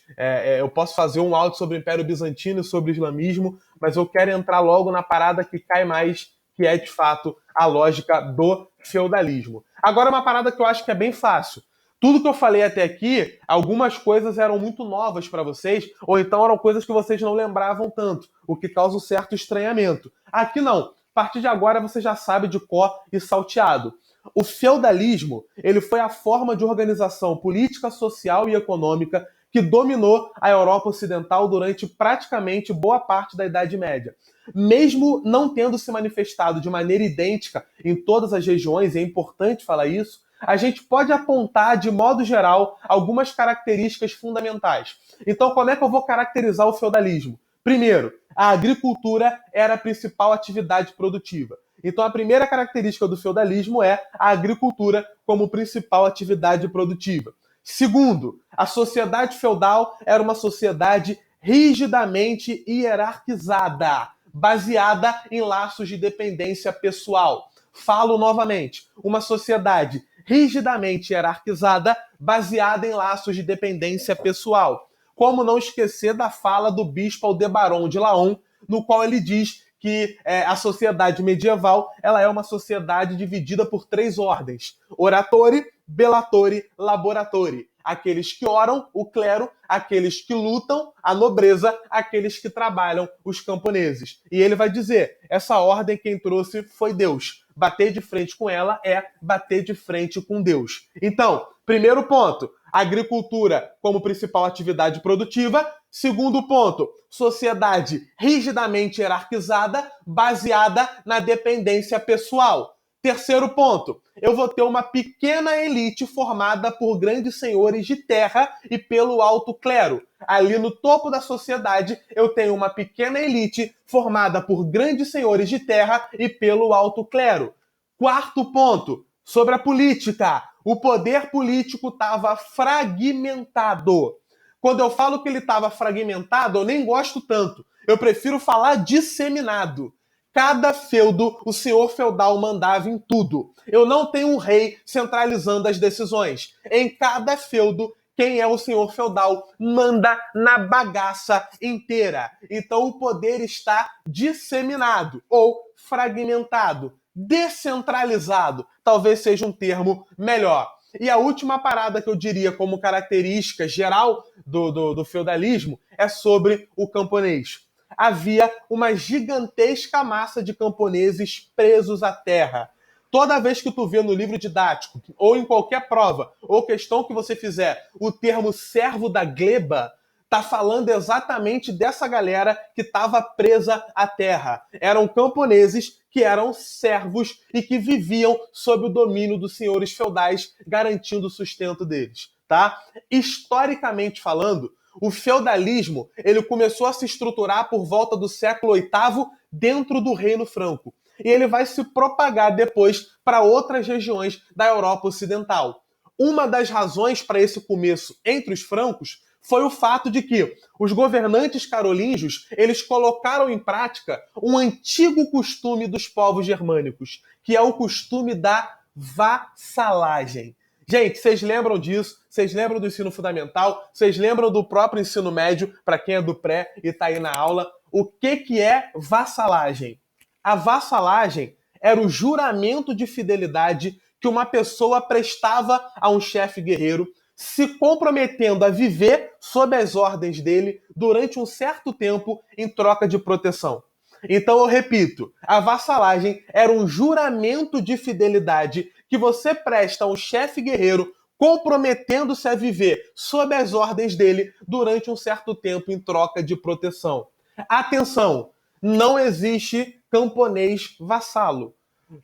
Eu posso fazer um áudio sobre o Império Bizantino e sobre o islamismo, mas eu quero entrar logo na parada que cai mais, que é, de fato, a lógica do feudalismo. Agora, uma parada que eu acho que é bem fácil. Tudo que eu falei até aqui, algumas coisas eram muito novas para vocês, ou então eram coisas que vocês não lembravam tanto, o que causa um certo estranhamento. Aqui não. A partir de agora você já sabe de cor e salteado. O feudalismo, ele foi a forma de organização política, social e econômica que dominou a Europa Ocidental durante praticamente boa parte da Idade Média. Mesmo não tendo se manifestado de maneira idêntica em todas as regiões, e é importante falar isso, a gente pode apontar, de modo geral, algumas características fundamentais. Então, como é que eu vou caracterizar o feudalismo? Primeiro, A agricultura era a principal atividade produtiva. Então, a primeira característica do feudalismo é a agricultura como principal atividade produtiva. Segundo, a sociedade feudal era uma sociedade rigidamente hierarquizada, baseada em laços de dependência pessoal. Falo novamente, uma sociedade rigidamente hierarquizada, baseada em laços de dependência pessoal. Como não esquecer da fala do bispo Aldebaran de Laon, no qual ele diz que a sociedade medieval ela é uma sociedade dividida por 3 ordens: oratori, bellatori, laboratori. Aqueles que oram, o clero; aqueles que lutam, a nobreza; aqueles que trabalham, os camponeses. E ele vai dizer, essa ordem quem trouxe foi Deus. Bater de frente com ela é bater de frente com Deus. Então, primeiro ponto, agricultura como principal atividade produtiva. Segundo ponto, sociedade rigidamente hierarquizada, baseada na dependência pessoal. Terceiro ponto, eu vou ter uma pequena elite formada por grandes senhores de terra e pelo alto clero. Ali no topo da sociedade, eu tenho uma pequena elite formada por grandes senhores de terra e pelo alto clero. Quarto ponto, sobre a política. O poder político estava fragmentado. Quando eu falo que ele estava fragmentado, eu nem gosto tanto. Eu prefiro falar disseminado. Cada feudo, o senhor feudal mandava em tudo. Eu não tenho um rei centralizando as decisões. Em cada feudo, quem é o senhor feudal manda na bagaça inteira. Então o poder está disseminado ou fragmentado, descentralizado. Talvez seja um termo melhor. E a última parada que eu diria como característica geral do feudalismo é sobre o camponês. Havia uma gigantesca massa de camponeses presos à terra. Toda vez que tu vê no livro didático, ou em qualquer prova, ou questão que você fizer, o termo servo da gleba, tá falando exatamente dessa galera que estava presa à terra. Eram camponeses que eram servos e que viviam sob o domínio dos senhores feudais, garantindo o sustento deles, tá? Historicamente falando, o feudalismo ele começou a se estruturar por volta do século VIII dentro do Reino Franco. E ele vai se propagar depois para outras regiões da Europa Ocidental. Uma das razões para esse começo entre os francos foi o fato de que os governantes carolíngios eles colocaram em prática um antigo costume dos povos germânicos, que é o costume da vassalagem. Gente, vocês lembram disso? Vocês lembram do ensino fundamental? Vocês lembram do próprio ensino médio, para quem é do pré e está aí na aula? O que é vassalagem? A vassalagem era o juramento de fidelidade que uma pessoa prestava a um chefe guerreiro, se comprometendo a viver sob as ordens dele durante um certo tempo em troca de proteção. Então eu repito, a vassalagem era um juramento de fidelidade que você presta a um chefe guerreiro comprometendo-se a viver sob as ordens dele durante um certo tempo em troca de proteção. Atenção, não existe camponês vassalo.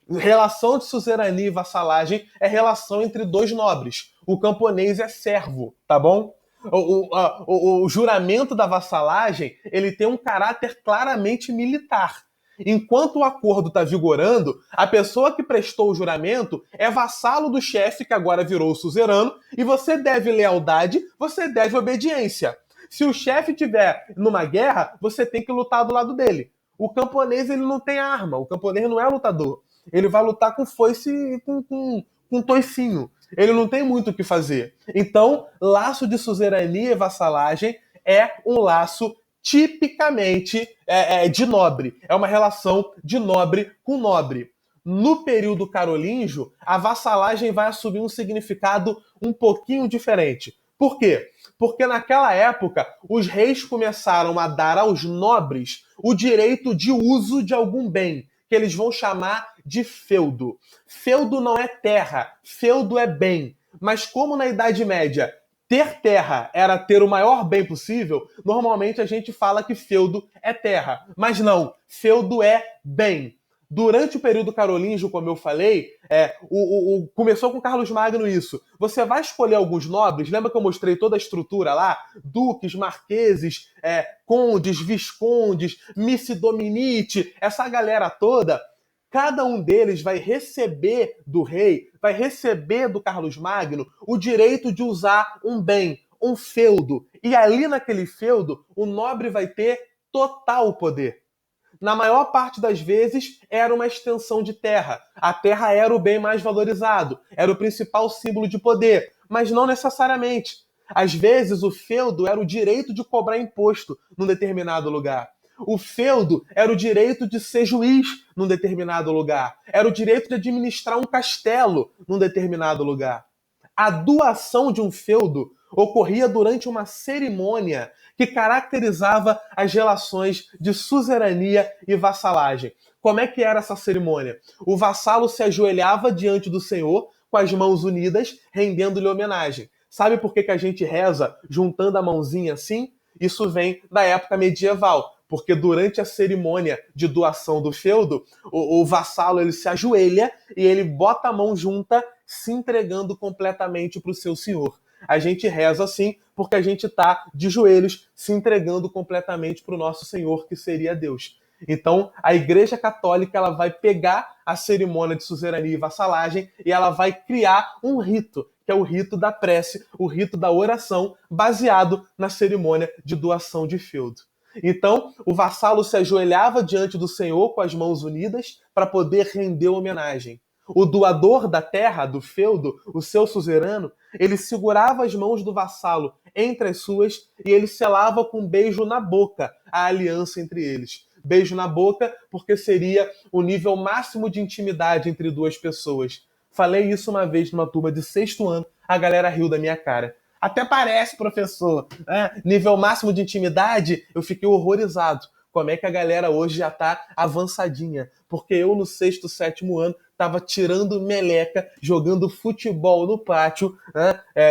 Relação de suzerania e vassalagem é relação entre 2 nobres. O camponês é servo, tá bom? O juramento da vassalagem ele tem um caráter claramente militar. Enquanto o acordo está vigorando, a pessoa que prestou o juramento é vassalo do chefe, que agora virou suzerano, e você deve lealdade, você deve obediência. Se o chefe estiver numa guerra, você tem que lutar do lado dele. O camponês ele não tem arma, o camponês não é lutador. Ele vai lutar com foice e com toicinho. Ele não tem muito o que fazer. Então, laço de suzerania e vassalagem é um laço tipicamente de nobre. É uma relação de nobre com nobre. No período carolíngio, a vassalagem vai assumir um significado um pouquinho diferente. Por quê? Porque naquela época, os reis começaram a dar aos nobres o direito de uso de algum bem, que eles vão chamar de feudo. Feudo não é terra, feudo é bem. Mas como na Idade Média ter terra era ter o maior bem possível, normalmente a gente fala que feudo é terra. Mas não, feudo é bem. Durante o período carolíngio, como eu falei, começou com Carlos Magno isso. Você vai escolher alguns nobres, lembra que eu mostrei toda a estrutura lá? Duques, marqueses, condes, viscondes, Missi Dominiti, essa galera toda. Cada um deles vai receber do rei, vai receber do Carlos Magno o direito de usar um bem, um feudo. E ali naquele feudo, o nobre vai ter total poder. Na maior parte das vezes, era uma extensão de terra. A terra era o bem mais valorizado, era o principal símbolo de poder, mas não necessariamente. Às vezes, o feudo era o direito de cobrar imposto num determinado lugar. O feudo era o direito de ser juiz num determinado lugar. Era o direito de administrar um castelo num determinado lugar. A doação de um feudo ocorria durante uma cerimônia que caracterizava as relações de suzerania e vassalagem. Como é que era essa cerimônia? O vassalo se ajoelhava diante do senhor com as mãos unidas, rendendo-lhe homenagem. Sabe por que a gente reza juntando a mãozinha assim? Isso vem da época medieval, porque durante a cerimônia de doação do feudo, o vassalo ele se ajoelha e ele bota a mão junta, se entregando completamente para o seu senhor. A gente reza assim porque a gente está de joelhos se entregando completamente para o nosso Senhor, que seria Deus. Então, a Igreja Católica ela vai pegar a cerimônia de suzerania e vassalagem e ela vai criar um rito, que é o rito da prece, o rito da oração, baseado na cerimônia de doação de feudo. Então, o vassalo se ajoelhava diante do Senhor com as mãos unidas para poder render homenagem. O doador da terra, do feudo, o seu suzerano, ele segurava as mãos do vassalo entre as suas e ele selava com um beijo na boca a aliança entre eles. Beijo na boca porque seria o nível máximo de intimidade entre duas pessoas. Falei isso uma vez numa turma de 6º ano, a galera riu da minha cara. Até parece, professor. Nível máximo de intimidade, eu fiquei horrorizado. Como é que a galera hoje já tá avançadinha? Porque eu no 6º, 7º ano tava tirando meleca, jogando futebol no pátio,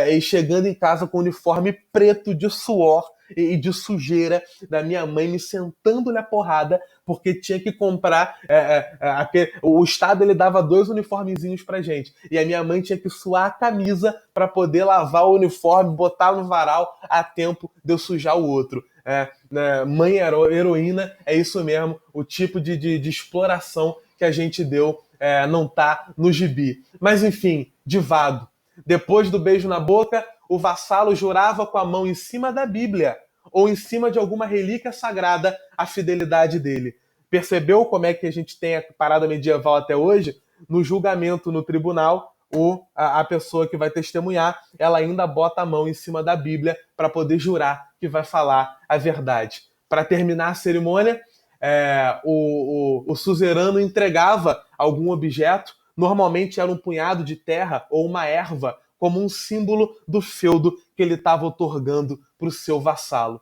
e chegando em casa com o uniforme preto de suor e de sujeira da minha mãe me sentando na porrada porque tinha que comprar o Estado ele dava 2 uniformezinhos pra gente e a minha mãe tinha que suar a camisa para poder lavar o uniforme, botar no varal a tempo de eu sujar o outro. Mãe heroína, é isso mesmo, o tipo de exploração que a gente deu não tá no gibi. Mas enfim, divado. Depois do beijo na boca, o vassalo jurava com a mão em cima da Bíblia ou em cima de alguma relíquia sagrada a fidelidade dele. Percebeu como é que a gente tem a parada medieval até hoje? No julgamento no tribunal, a pessoa que vai testemunhar, ela ainda bota a mão em cima da Bíblia para poder jurar que vai falar a verdade. Para terminar a cerimônia, o suzerano entregava algum objeto, normalmente era um punhado de terra ou uma erva, como um símbolo do feudo que ele estava otorgando para o seu vassalo.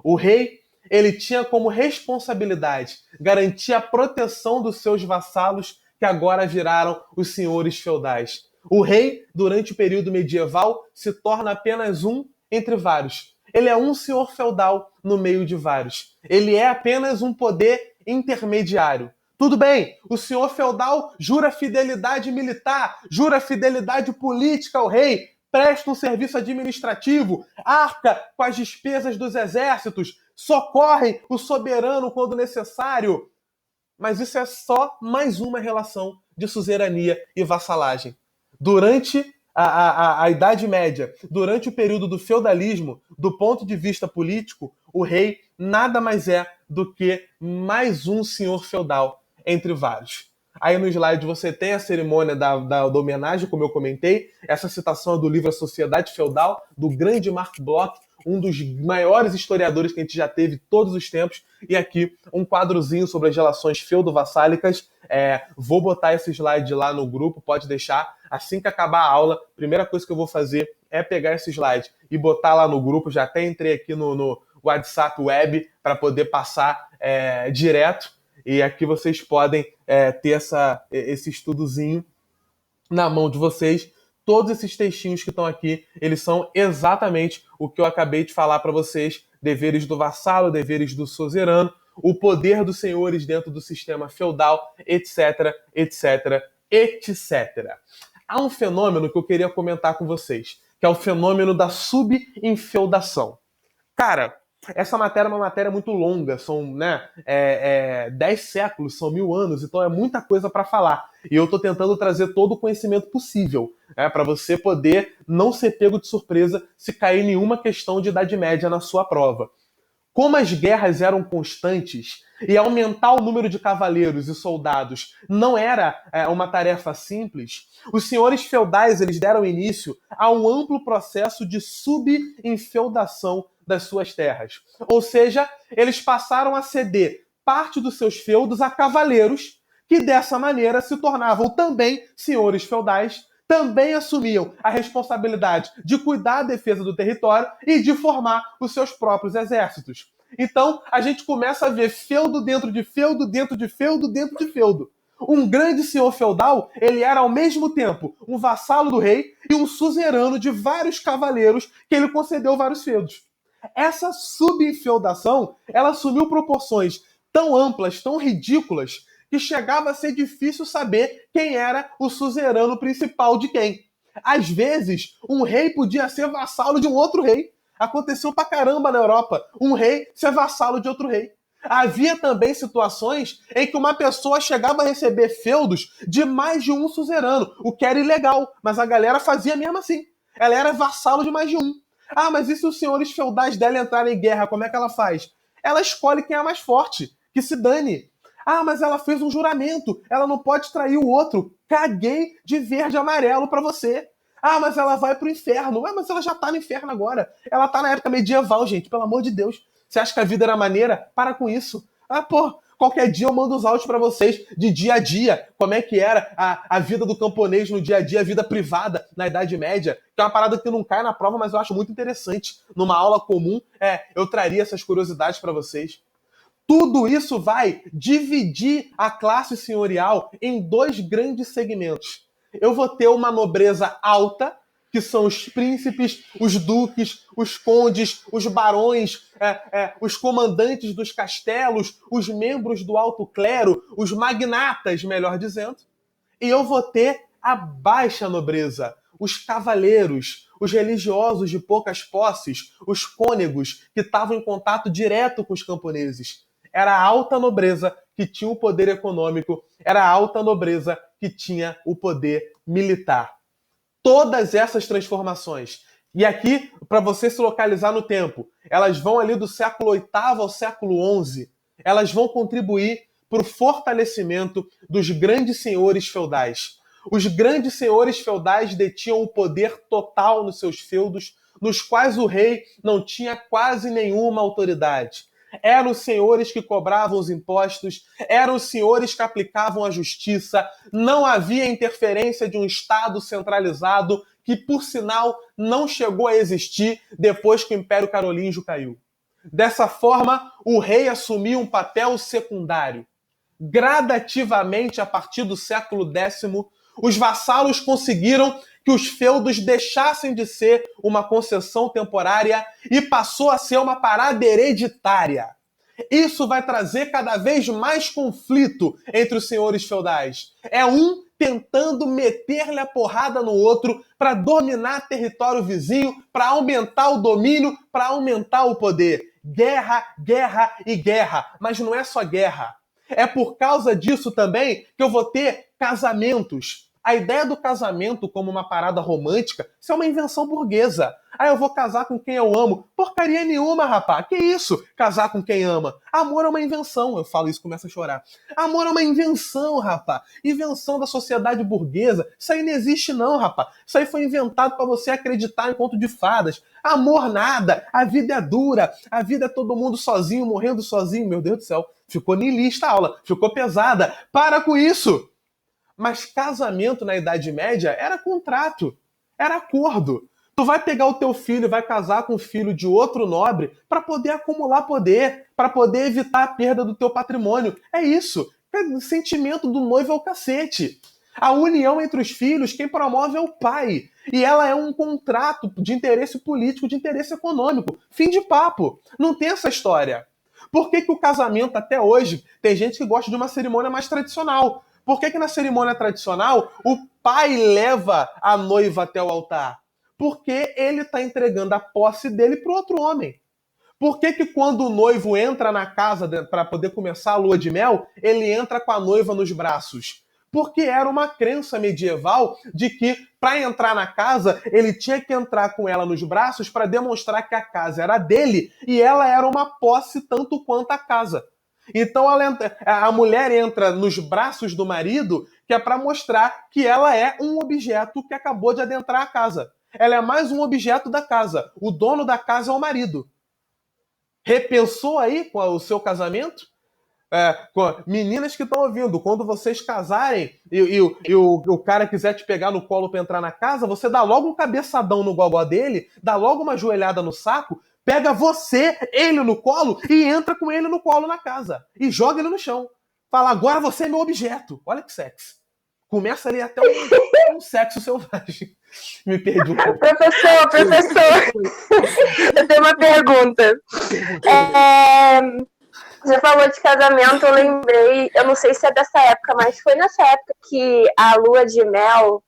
O rei ele tinha como responsabilidade garantir a proteção dos seus vassalos que agora viraram os senhores feudais. O rei, durante o período medieval, se torna apenas um entre vários. Ele é um senhor feudal no meio de vários. Ele é apenas um poder intermediário. Tudo bem, o senhor feudal jura fidelidade militar, jura fidelidade política ao rei, presta um serviço administrativo, arca com as despesas dos exércitos, socorre o soberano quando necessário. Mas isso é só mais uma relação de suzerania e vassalagem. Durante a Idade Média, durante o período do feudalismo, do ponto de vista político, o rei nada mais é do que mais um senhor feudal entre vários. Aí no slide você tem a cerimônia da homenagem, como eu comentei. Essa citação é do livro A Sociedade Feudal, do grande Marc Bloch, um dos maiores historiadores que a gente já teve todos os tempos. E aqui um quadrozinho sobre as relações feudo-vassálicas. Vou botar esse slide lá no grupo, pode deixar. Assim que acabar a aula, a primeira coisa que eu vou fazer é pegar esse slide e botar lá no grupo. Já até entrei aqui no WhatsApp Web para poder passar direto. E aqui vocês podem ter esse estudozinho na mão de vocês. Todos esses textinhos que estão aqui, eles são exatamente o que eu acabei de falar para vocês. Deveres do vassalo, deveres do suzerano. o poder dos senhores dentro do sistema feudal, etc, etc, etc. Há um fenômeno que eu queria comentar com vocês, que é o fenômeno da subinfeudação. Cara, essa matéria é uma matéria muito longa, são 10 séculos, são 1000 anos, então é muita coisa para falar. E eu estou tentando trazer todo o conhecimento possível, para você poder não ser pego de surpresa se cair nenhuma questão de Idade Média na sua prova. Como as guerras eram constantes e aumentar o número de cavaleiros e soldados não era uma tarefa simples, os senhores feudais eles deram início a um amplo processo de subinfeudação das suas terras. Ou seja, eles passaram a ceder parte dos seus feudos a cavaleiros que dessa maneira se tornavam também senhores feudais, também assumiam a responsabilidade de cuidar da defesa do território e de formar os seus próprios exércitos. Então, a gente começa a ver feudo dentro de feudo, dentro de feudo, dentro de feudo. Um grande senhor feudal, ele era ao mesmo tempo um vassalo do rei e um suzerano de vários cavaleiros que ele concedeu vários feudos. Essa subinfeudação, ela assumiu proporções tão amplas, tão ridículas, que chegava a ser difícil saber quem era o suzerano principal de quem. Às vezes, um rei podia ser vassalo de um outro rei. Aconteceu pra caramba na Europa. Um rei ser vassalo de outro rei. Havia também situações em que uma pessoa chegava a receber feudos de mais de um suzerano, o que era ilegal, mas a galera fazia mesmo assim. Ela era vassalo de mais de um. Ah, mas e se os senhores feudais dela entrarem em guerra, como é que ela faz? Ela escolhe quem é mais forte, que se dane. Ah, mas ela fez um juramento, ela não pode trair o outro. Caguei de verde e amarelo pra você. Ah, mas ela vai pro inferno. Ué, mas ela já tá no inferno agora. Ela tá na época medieval, gente, pelo amor de Deus. Você acha que a vida era maneira? Para com isso. Ah, pô, qualquer dia eu mando os áudios pra vocês de dia a dia, como é que era a vida do camponês no dia a dia, a vida privada na Idade Média, que é uma parada que não cai na prova, mas eu acho muito interessante. Numa aula comum, eu traria essas curiosidades pra vocês. Tudo isso vai dividir a classe senhorial em dois grandes segmentos. Eu vou ter uma nobreza alta, que são os príncipes, os duques, os condes, os barões, os comandantes dos castelos, os membros do alto clero, os magnatas, melhor dizendo. E eu vou ter a baixa nobreza, os cavaleiros, os religiosos de poucas posses, os cônegos, que estavam em contato direto com os camponeses. Era a alta nobreza que tinha o poder econômico, era a alta nobreza que tinha o poder militar. Todas essas transformações, e aqui, para você se localizar no tempo, elas vão ali do século VIII ao século XI, elas vão contribuir para o fortalecimento dos grandes senhores feudais. Os grandes senhores feudais detinham o poder total nos seus feudos, nos quais o rei não tinha quase nenhuma autoridade. Eram os senhores que cobravam os impostos, eram os senhores que aplicavam a justiça, não havia interferência de um Estado centralizado que, por sinal, não chegou a existir depois que o Império Carolíngio caiu. Dessa forma, o rei assumiu um papel secundário. Gradativamente, a partir do século X, os vassalos conseguiram que os feudos deixassem de ser uma concessão temporária e passou a ser uma parada hereditária. Isso vai trazer cada vez mais conflito entre os senhores feudais. É um tentando meter-lhe a porrada no outro para dominar território vizinho, para aumentar o domínio, para aumentar o poder. Guerra, guerra e guerra. Mas não é só guerra. É por causa disso também que eu vou ter casamentos. A ideia do casamento como uma parada romântica, isso é uma invenção burguesa. Ah, eu vou casar com quem eu amo. Porcaria nenhuma, rapaz. Que isso? Casar com quem ama. Amor é uma invenção. Eu falo isso e começo a chorar. Amor é uma invenção, rapaz. Invenção da sociedade burguesa. Isso aí não existe não, rapaz. Isso aí foi inventado para você acreditar em conto de fadas. Amor nada. A vida é dura. A vida é todo mundo sozinho, morrendo sozinho. Meu Deus do céu. Ficou niilista a aula. Ficou pesada. Para com isso. Mas casamento na Idade Média era contrato, era acordo. Tu vai pegar o teu filho e vai casar com o filho de outro nobre para poder acumular poder, para poder evitar a perda do teu patrimônio. É isso. O sentimento do noivo é o cacete. A união entre os filhos, quem promove é o pai. E ela é um contrato de interesse político, de interesse econômico. Fim de papo. Não tem essa história. Por que o casamento até hoje tem gente que gosta de uma cerimônia mais tradicional? Por que na cerimônia tradicional o pai leva a noiva até o altar? Porque ele está entregando a posse dele para o outro homem. Por que quando o noivo entra na casa para poder começar a lua de mel, ele entra com a noiva nos braços? Porque era uma crença medieval de que, para entrar na casa, ele tinha que entrar com ela nos braços para demonstrar que a casa era dele e ela era uma posse tanto quanto a casa. Então a mulher entra nos braços do marido, que é para mostrar que ela é um objeto que acabou de adentrar a casa. Ela é mais um objeto da casa. O dono da casa é o marido. Repensou aí com o seu casamento? Meninas que estão ouvindo, quando vocês casarem e o cara quiser te pegar no colo para entrar na casa, você dá logo um cabeçadão no gogó dele, dá logo uma joelhada no saco, pega ele no colo e entra com ele no colo na casa. E joga ele no chão. Fala, agora você é meu objeto. Olha que sexy. Começa ali até um sexo selvagem. Me perdi um pouco. Professor, eu tenho uma pergunta. Você falou de casamento, eu lembrei, eu não sei se é dessa época, mas foi nessa época que a lua de mel,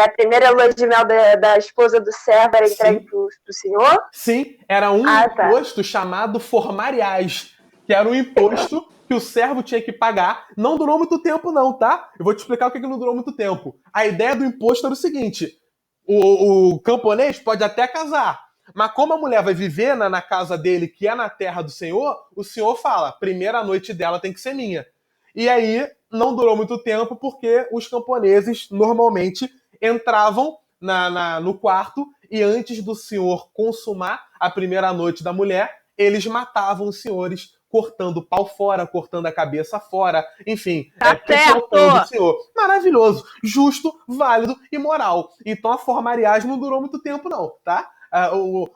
a primeira lua de mel da esposa do servo era entregue pro senhor? Sim, era um imposto chamado formariais, que era um imposto que o servo tinha que pagar. Não durou muito tempo não, tá? Eu vou te explicar o que não durou muito tempo. A ideia do imposto era o seguinte, o camponês pode até casar, mas como a mulher vai viver na casa dele, que é na terra do senhor, o senhor fala, primeira noite dela tem que ser minha. E aí, não durou muito tempo, porque os camponeses normalmente entravam no quarto e antes do senhor consumar a primeira noite da mulher, eles matavam os senhores, cortando o pau fora, cortando a cabeça fora, enfim, pichotando o senhor. Maravilhoso, justo, válido e moral. Então a formariagem não durou muito tempo não, tá?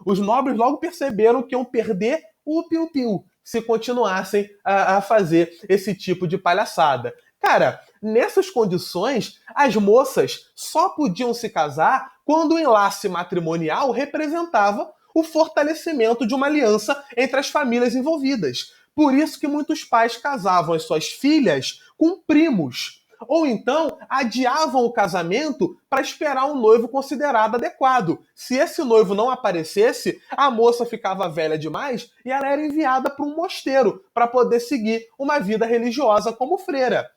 Os nobres logo perceberam que iam perder o piu-piu se continuassem a fazer esse tipo de palhaçada. Cara, nessas condições, as moças só podiam se casar quando o enlace matrimonial representava o fortalecimento de uma aliança entre as famílias envolvidas. Por isso que muitos pais casavam as suas filhas com primos. Ou então adiavam o casamento para esperar um noivo considerado adequado. Se esse noivo não aparecesse, a moça ficava velha demais e ela era enviada para um mosteiro para poder seguir uma vida religiosa como freira.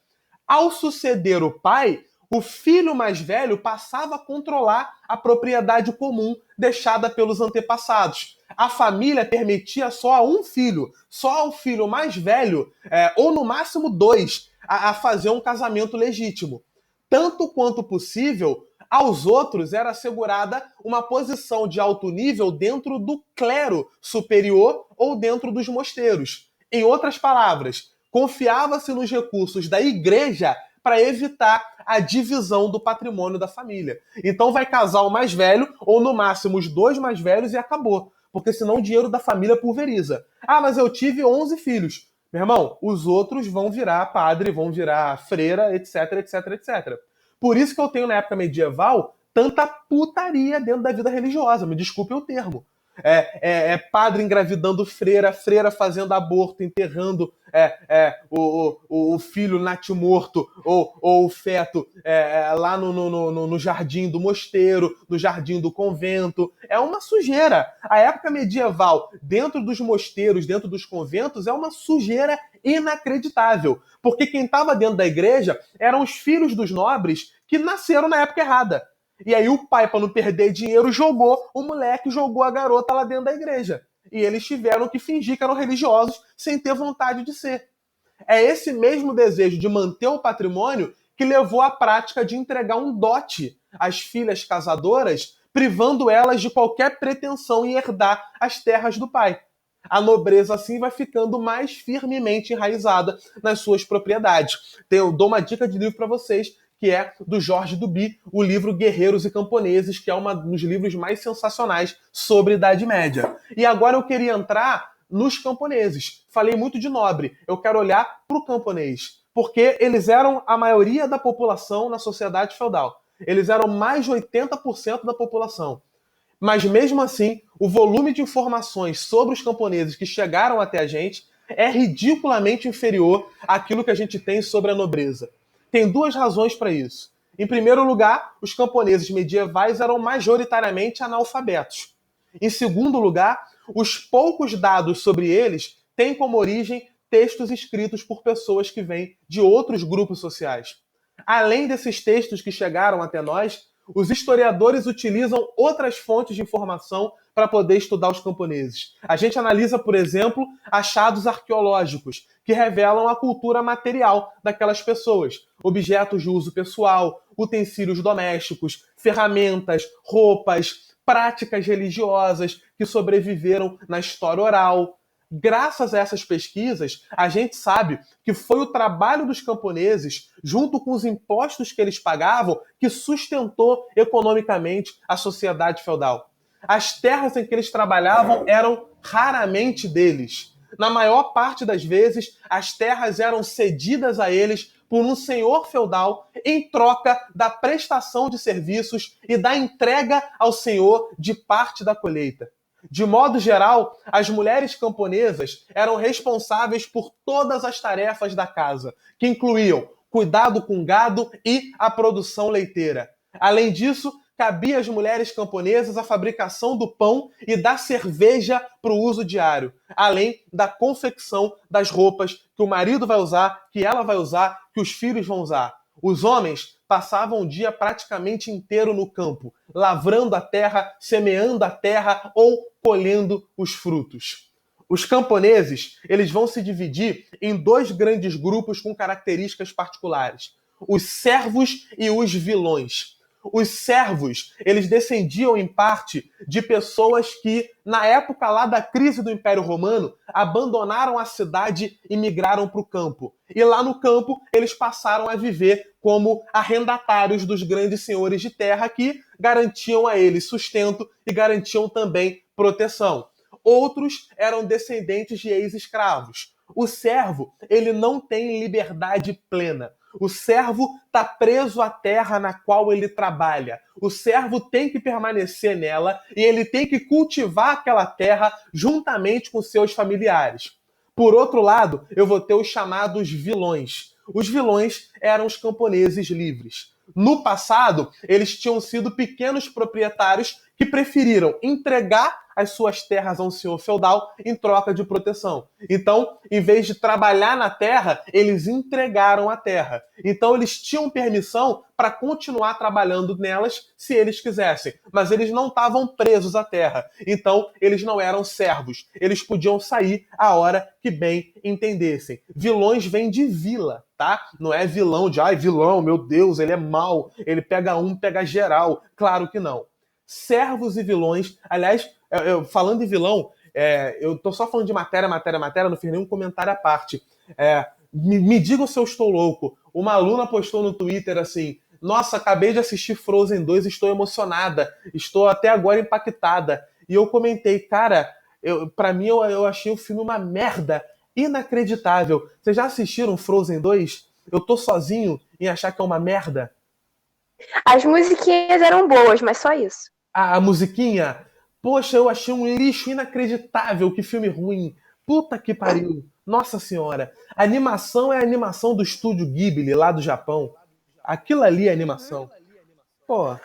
Ao suceder o pai, o filho mais velho passava a controlar a propriedade comum deixada pelos antepassados. A família permitia só a um filho, só ao filho mais velho, ou no máximo 2, a fazer um casamento legítimo. Tanto quanto possível, aos outros era assegurada uma posição de alto nível dentro do clero superior ou dentro dos mosteiros. Em outras palavras, confiava-se nos recursos da igreja para evitar a divisão do patrimônio da família. Então vai casar o mais velho, ou no máximo os 2 mais velhos, e acabou. Porque senão o dinheiro da família pulveriza. Ah, mas eu tive 11 filhos. Meu irmão, os outros vão virar padre, vão virar freira, etc, etc, etc. Por isso que eu tenho, na época medieval, tanta putaria dentro da vida religiosa. Me desculpe o termo. Padre engravidando freira, freira fazendo aborto, enterrando o filho natimorto ou o feto lá no jardim do mosteiro, no jardim do convento. É uma sujeira. A época medieval, dentro dos mosteiros, dentro dos conventos, é uma sujeira inacreditável. Porque quem estava dentro da igreja eram os filhos dos nobres que nasceram na época errada. E aí o pai, para não perder dinheiro, jogou a garota lá dentro da igreja. E eles tiveram que fingir que eram religiosos sem ter vontade de ser. É esse mesmo desejo de manter o patrimônio que levou à prática de entregar um dote às filhas casadoras, privando elas de qualquer pretensão em herdar as terras do pai. A nobreza, assim, vai ficando mais firmemente enraizada nas suas propriedades. Eu dou uma dica de livro para vocês, que é do Jorge Duby, o livro Guerreiros e Camponeses, que é um dos livros mais sensacionais sobre a Idade Média. E agora eu queria entrar nos camponeses. Falei muito de nobre, eu quero olhar para o camponês, porque eles eram a maioria da população na sociedade feudal. Eles eram mais de 80% da população. Mas mesmo assim, o volume de informações sobre os camponeses que chegaram até a gente é ridiculamente inferior àquilo que a gente tem sobre a nobreza. Tem duas razões para isso. Em primeiro lugar, os camponeses medievais eram majoritariamente analfabetos. Em segundo lugar, os poucos dados sobre eles têm como origem textos escritos por pessoas que vêm de outros grupos sociais. Além desses textos que chegaram até nós, os historiadores utilizam outras fontes de informação para poder estudar os camponeses. A gente analisa, por exemplo, achados arqueológicos que revelam a cultura material daquelas pessoas. Objetos de uso pessoal, utensílios domésticos, ferramentas, roupas, práticas religiosas que sobreviveram na história oral. Graças a essas pesquisas, a gente sabe que foi o trabalho dos camponeses, junto com os impostos que eles pagavam, que sustentou economicamente a sociedade feudal. As terras em que eles trabalhavam eram raramente deles. Na maior parte das vezes, as terras eram cedidas a eles por um senhor feudal em troca da prestação de serviços e da entrega ao senhor de parte da colheita. De modo geral, as mulheres camponesas eram responsáveis por todas as tarefas da casa, que incluíam cuidado com gado e a produção leiteira. Além disso, cabia às mulheres camponesas a fabricação do pão e da cerveja para o uso diário, além da confecção das roupas que o marido vai usar, que ela vai usar, que os filhos vão usar. Os homens passavam o dia praticamente inteiro no campo, lavrando a terra, semeando a terra ou colhendo os frutos. Os camponeses, eles vão se dividir em dois grandes grupos com características particulares: os servos e os vilões. Os servos, eles descendiam em parte de pessoas que, na época lá da crise do Império Romano, abandonaram a cidade e migraram para o campo. E lá no campo, eles passaram a viver como arrendatários dos grandes senhores de terra que garantiam a eles sustento e garantiam também proteção. Outros eram descendentes de ex-escravos. O servo, ele não tem liberdade plena. O servo está preso à terra na qual ele trabalha. O servo tem que permanecer nela e ele tem que cultivar aquela terra juntamente com seus familiares. Por outro lado, eu vou ter os chamados vilões. Os vilões eram os camponeses livres. No passado, eles tinham sido pequenos proprietários que preferiram entregar as suas terras a um senhor feudal em troca de proteção. Então, em vez de trabalhar na terra, eles entregaram a terra. Então, eles tinham permissão para continuar trabalhando nelas se eles quisessem. Mas eles não estavam presos à terra. Então, eles não eram servos. Eles podiam sair a hora que bem entendessem. Vilões vêm de vila, tá? Não é vilão de, ai, vilão, meu Deus, ele é mau, ele pega um, pega geral. Claro que não. Servos e vilões, aliás, falando em vilão, eu tô só falando de matéria, não fiz nenhum comentário à parte. Me digam se eu estou louco. Uma aluna postou no Twitter assim: nossa, acabei de assistir Frozen 2, estou emocionada, estou até agora impactada. E eu comentei, cara, pra mim eu achei o filme uma merda, inacreditável. Vocês já assistiram Frozen 2? Eu tô sozinho em achar que é uma merda? As musiquinhas eram boas, mas só isso. A musiquinha? Poxa, eu achei um lixo inacreditável, que filme ruim. Puta que pariu. Nossa senhora. A animação é a animação do estúdio Ghibli, lá do Japão. Aquilo ali é animação. Pô.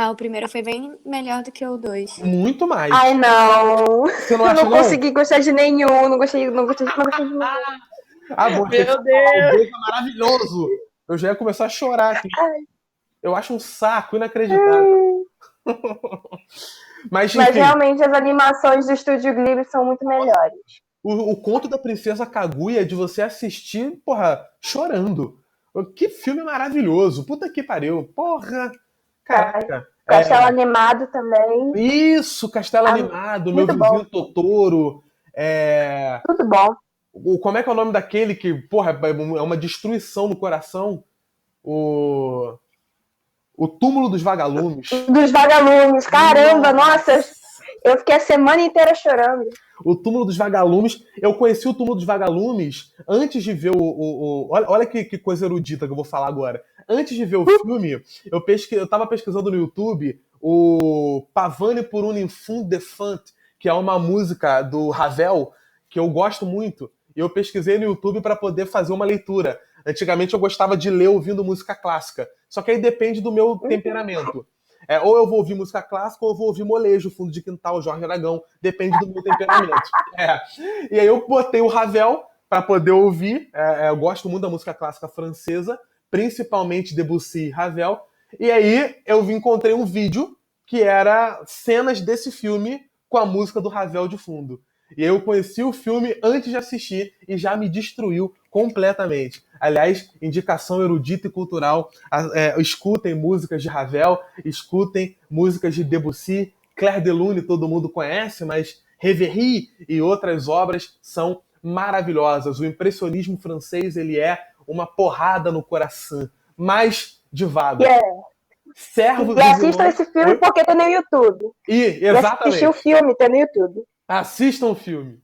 O primeiro foi bem melhor do que o 2. Muito mais. Ai, não. Você não eu acha, não consegui gostar de nenhum. Não gostei de nenhum. Bom, meu Deus. O 2 é maravilhoso. Eu já ia começar a chorar aqui. Ai. Eu acho um saco inacreditável. Mas realmente as animações do Estúdio Ghibli são muito melhores. O conto da Princesa Kaguya é de você assistir, porra, chorando. Que filme maravilhoso. Puta que pariu. Porra. Caraca. Castelo Animado também. Isso, Castelo Animado. Meu vizinho Totoro. Tudo bom. Como é que é o nome daquele que, porra, é uma destruição no coração? O Túmulo dos Vagalumes. Dos Vagalumes. Caramba, nossa. Eu fiquei a semana inteira chorando. O Túmulo dos Vagalumes. Eu conheci o Túmulo dos Vagalumes antes de ver olha que coisa erudita que eu vou falar agora. Antes de ver o filme, eu tava pesquisando no YouTube o Pavane pour un enfant de fente, que é uma música do Ravel, que eu gosto muito, e eu pesquisei no YouTube para poder fazer uma leitura. Antigamente eu gostava de ler ouvindo música clássica, só que aí depende do meu temperamento. Ou eu vou ouvir música clássica ou eu vou ouvir molejo, fundo de quintal, Jorge Aragão, depende do meu temperamento. E aí eu botei o Ravel para poder ouvir, eu gosto muito da música clássica francesa, principalmente Debussy e Ravel, e aí eu encontrei um vídeo que era cenas desse filme com a música do Ravel de fundo. E eu conheci o filme antes de assistir e já me destruiu completamente. Aliás, indicação erudita e cultural, escutem músicas de Ravel, escutem músicas de Debussy, Clair de Lune todo mundo conhece, mas Reverie e outras obras são maravilhosas. O impressionismo francês, ele é uma porrada no coração, mas de vago. Servos e assistam esse filme porque tem no YouTube. Exatamente. Assistir o filme, tem no YouTube. Assistam o filme.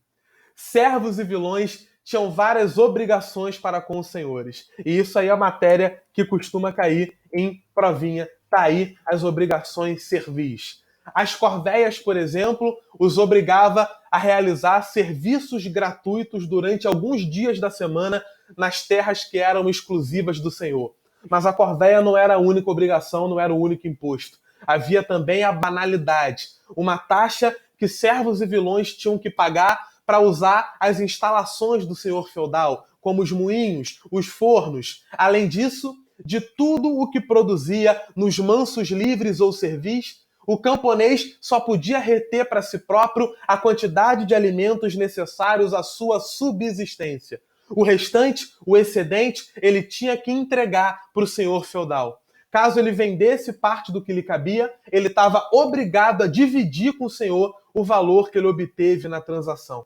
Servos e vilões tinham várias obrigações para com os senhores. E isso aí é a matéria que costuma cair em provinha. Tá aí as obrigações servis. As corveias, por exemplo, os obrigava a realizar serviços gratuitos durante alguns dias da semana nas terras que eram exclusivas do senhor. Mas a corveia não era a única obrigação, não era o único imposto. Havia também a banalidade, uma taxa que servos e vilões tinham que pagar para usar as instalações do senhor feudal, como os moinhos, os fornos. Além disso, de tudo o que produzia nos mansos livres ou servis, o camponês só podia reter para si próprio a quantidade de alimentos necessários à sua subsistência. O restante, o excedente, ele tinha que entregar para o senhor feudal. Caso ele vendesse parte do que lhe cabia, ele estava obrigado a dividir com o senhor o valor que ele obteve na transação.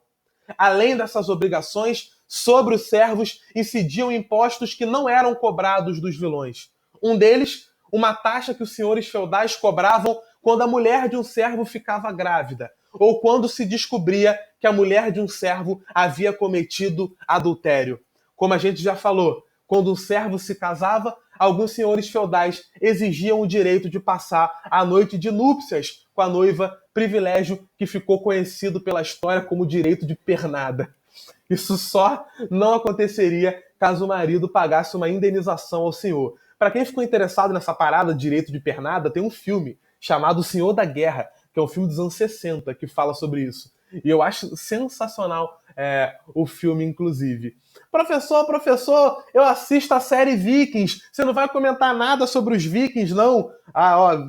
Além dessas obrigações, sobre os servos incidiam impostos que não eram cobrados dos vilões. Um deles, uma taxa que os senhores feudais cobravam quando a mulher de um servo ficava grávida, ou quando se descobria que a mulher de um servo havia cometido adultério. Como a gente já falou, quando um servo se casava, alguns senhores feudais exigiam o direito de passar a noite de núpcias com a noiva, privilégio que ficou conhecido pela história como direito de pernada. Isso só não aconteceria caso o marido pagasse uma indenização ao senhor. Para quem ficou interessado nessa parada de direito de pernada, tem um filme chamado O Senhor da Guerra, que é um filme dos anos 60 que fala sobre isso. E eu acho sensacional o filme, inclusive. Professor, eu assisto a série Vikings. Você não vai comentar nada sobre os Vikings, não?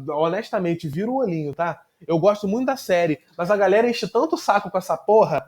Honestamente, vira o olhinho, tá? Eu gosto muito da série, mas a galera enche tanto o saco com essa porra.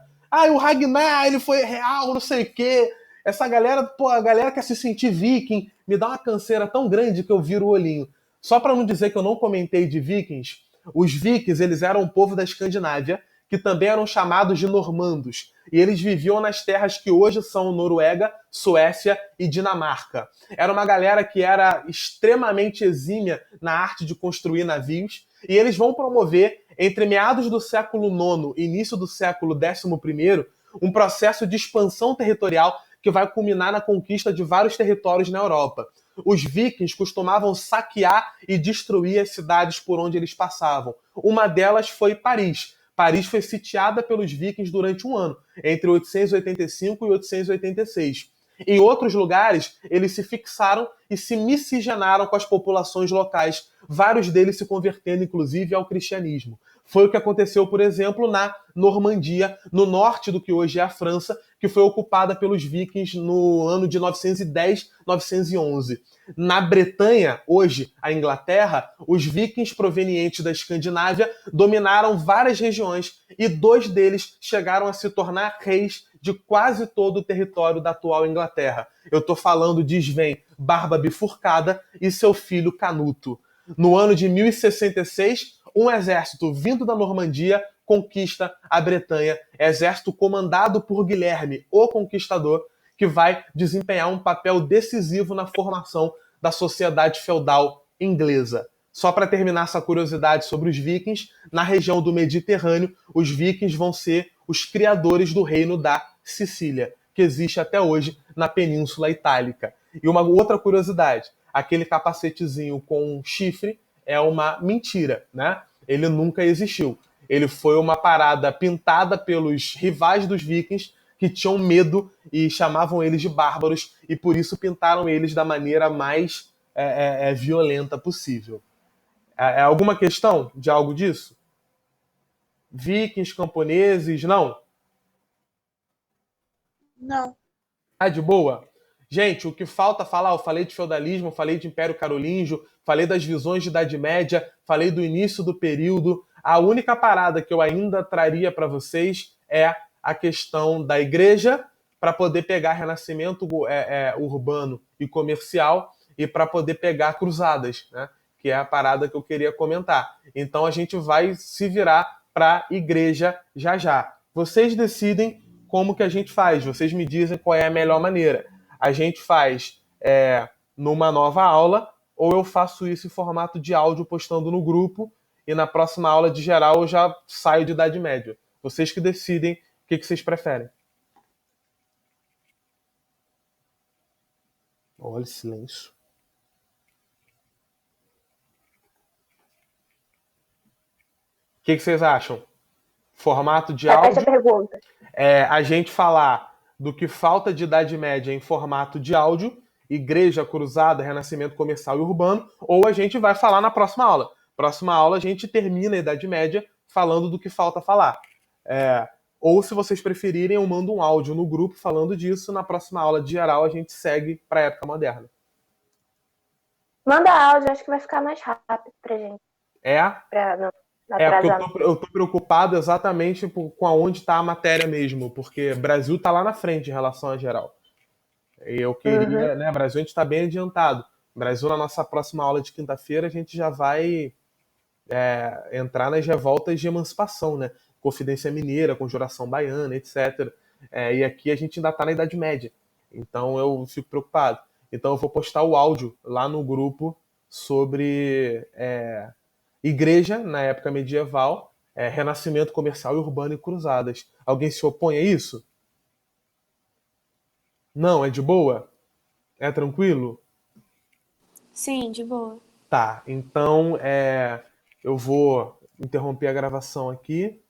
O Ragnar, ele foi real, não sei o quê. Essa galera, a galera quer se sentir viking, me dá uma canseira tão grande que eu viro o olhinho. Só para não dizer que eu não comentei de Vikings, os Vikings, eles eram um povo da Escandinávia, que também eram chamados de normandos, e eles viviam nas terras que hoje são Noruega, Suécia e Dinamarca. Era uma galera que era extremamente exímia na arte de construir navios, e eles vão promover, entre meados do século IX e início do século XI, um processo de expansão territorial que vai culminar na conquista de vários territórios na Europa. Os vikings costumavam saquear e destruir as cidades por onde eles passavam. Uma delas foi Paris. Paris foi sitiada pelos vikings durante um ano, entre 885 e 886. Em outros lugares, eles se fixaram e se miscigenaram com as populações locais, vários deles se convertendo, inclusive, ao cristianismo. Foi o que aconteceu, por exemplo, na Normandia, no norte do que hoje é a França, que foi ocupada pelos vikings no ano de 910, 911. Na Bretanha, hoje a Inglaterra, os vikings provenientes da Escandinávia dominaram várias regiões e 2 deles chegaram a se tornar reis de quase todo o território da atual Inglaterra. Eu estou falando de Sven Barba Bifurcada e seu filho Canuto. No ano de 1066, um exército vindo da Normandia conquista a Bretanha, exército comandado por Guilherme, o Conquistador, que vai desempenhar um papel decisivo na formação da sociedade feudal inglesa. Só para terminar essa curiosidade sobre os vikings, na região do Mediterrâneo, os vikings vão ser os criadores do reino da Sicília, que existe até hoje na Península Itálica. E uma outra curiosidade, aquele capacetezinho com chifre é uma mentira, né? Ele nunca existiu. Ele foi uma parada pintada pelos rivais dos vikings que tinham medo e chamavam eles de bárbaros e por isso pintaram eles da maneira mais violenta possível. É alguma questão de algo disso? Vikings, camponeses, não? Não. Tá de boa? Gente, o que falta falar, eu falei de feudalismo, falei de Império Carolíngio, falei das visões de Idade Média, falei do início do período. A única parada que eu ainda traria para vocês é a questão da igreja, para poder pegar renascimento urbano e comercial e para poder pegar cruzadas, né? Que é a parada que eu queria comentar. Então a gente vai se virar para igreja já já. Vocês decidem como que a gente faz, vocês me dizem qual é a melhor maneira. A gente faz numa nova aula ou eu faço isso em formato de áudio postando no grupo e na próxima aula de geral eu já saio de Idade Média. Vocês que decidem o que vocês preferem. Olha, silêncio. O que vocês acham? Formato de áudio? Repete a pergunta. A gente falar do que falta de Idade Média em formato de áudio, Igreja, Cruzada, Renascimento Comercial e Urbano, ou a gente vai falar na próxima aula. Próxima aula a gente termina a Idade Média falando do que falta falar. Ou se vocês preferirem, eu mando um áudio no grupo falando disso. Na próxima aula de geral a gente segue para a época moderna. Manda áudio, acho que vai ficar mais rápido pra gente. Porque eu tô preocupado exatamente com aonde está a matéria mesmo, porque o Brasil está lá na frente em relação a geral. E eu queria, né, Brasil a gente está bem adiantado. Brasil, na nossa próxima aula de quinta-feira, a gente já vai entrar nas revoltas de emancipação, né? Confidência Mineira, Conjuração Baiana, etc. E aqui a gente ainda está na Idade Média. Então eu fico preocupado. Então eu vou postar o áudio lá no grupo sobre igreja na época medieval, renascimento comercial e urbano e cruzadas. Alguém se opõe a isso? Não, é de boa? É tranquilo? Sim, de boa. Tá, então eu vou interromper a gravação aqui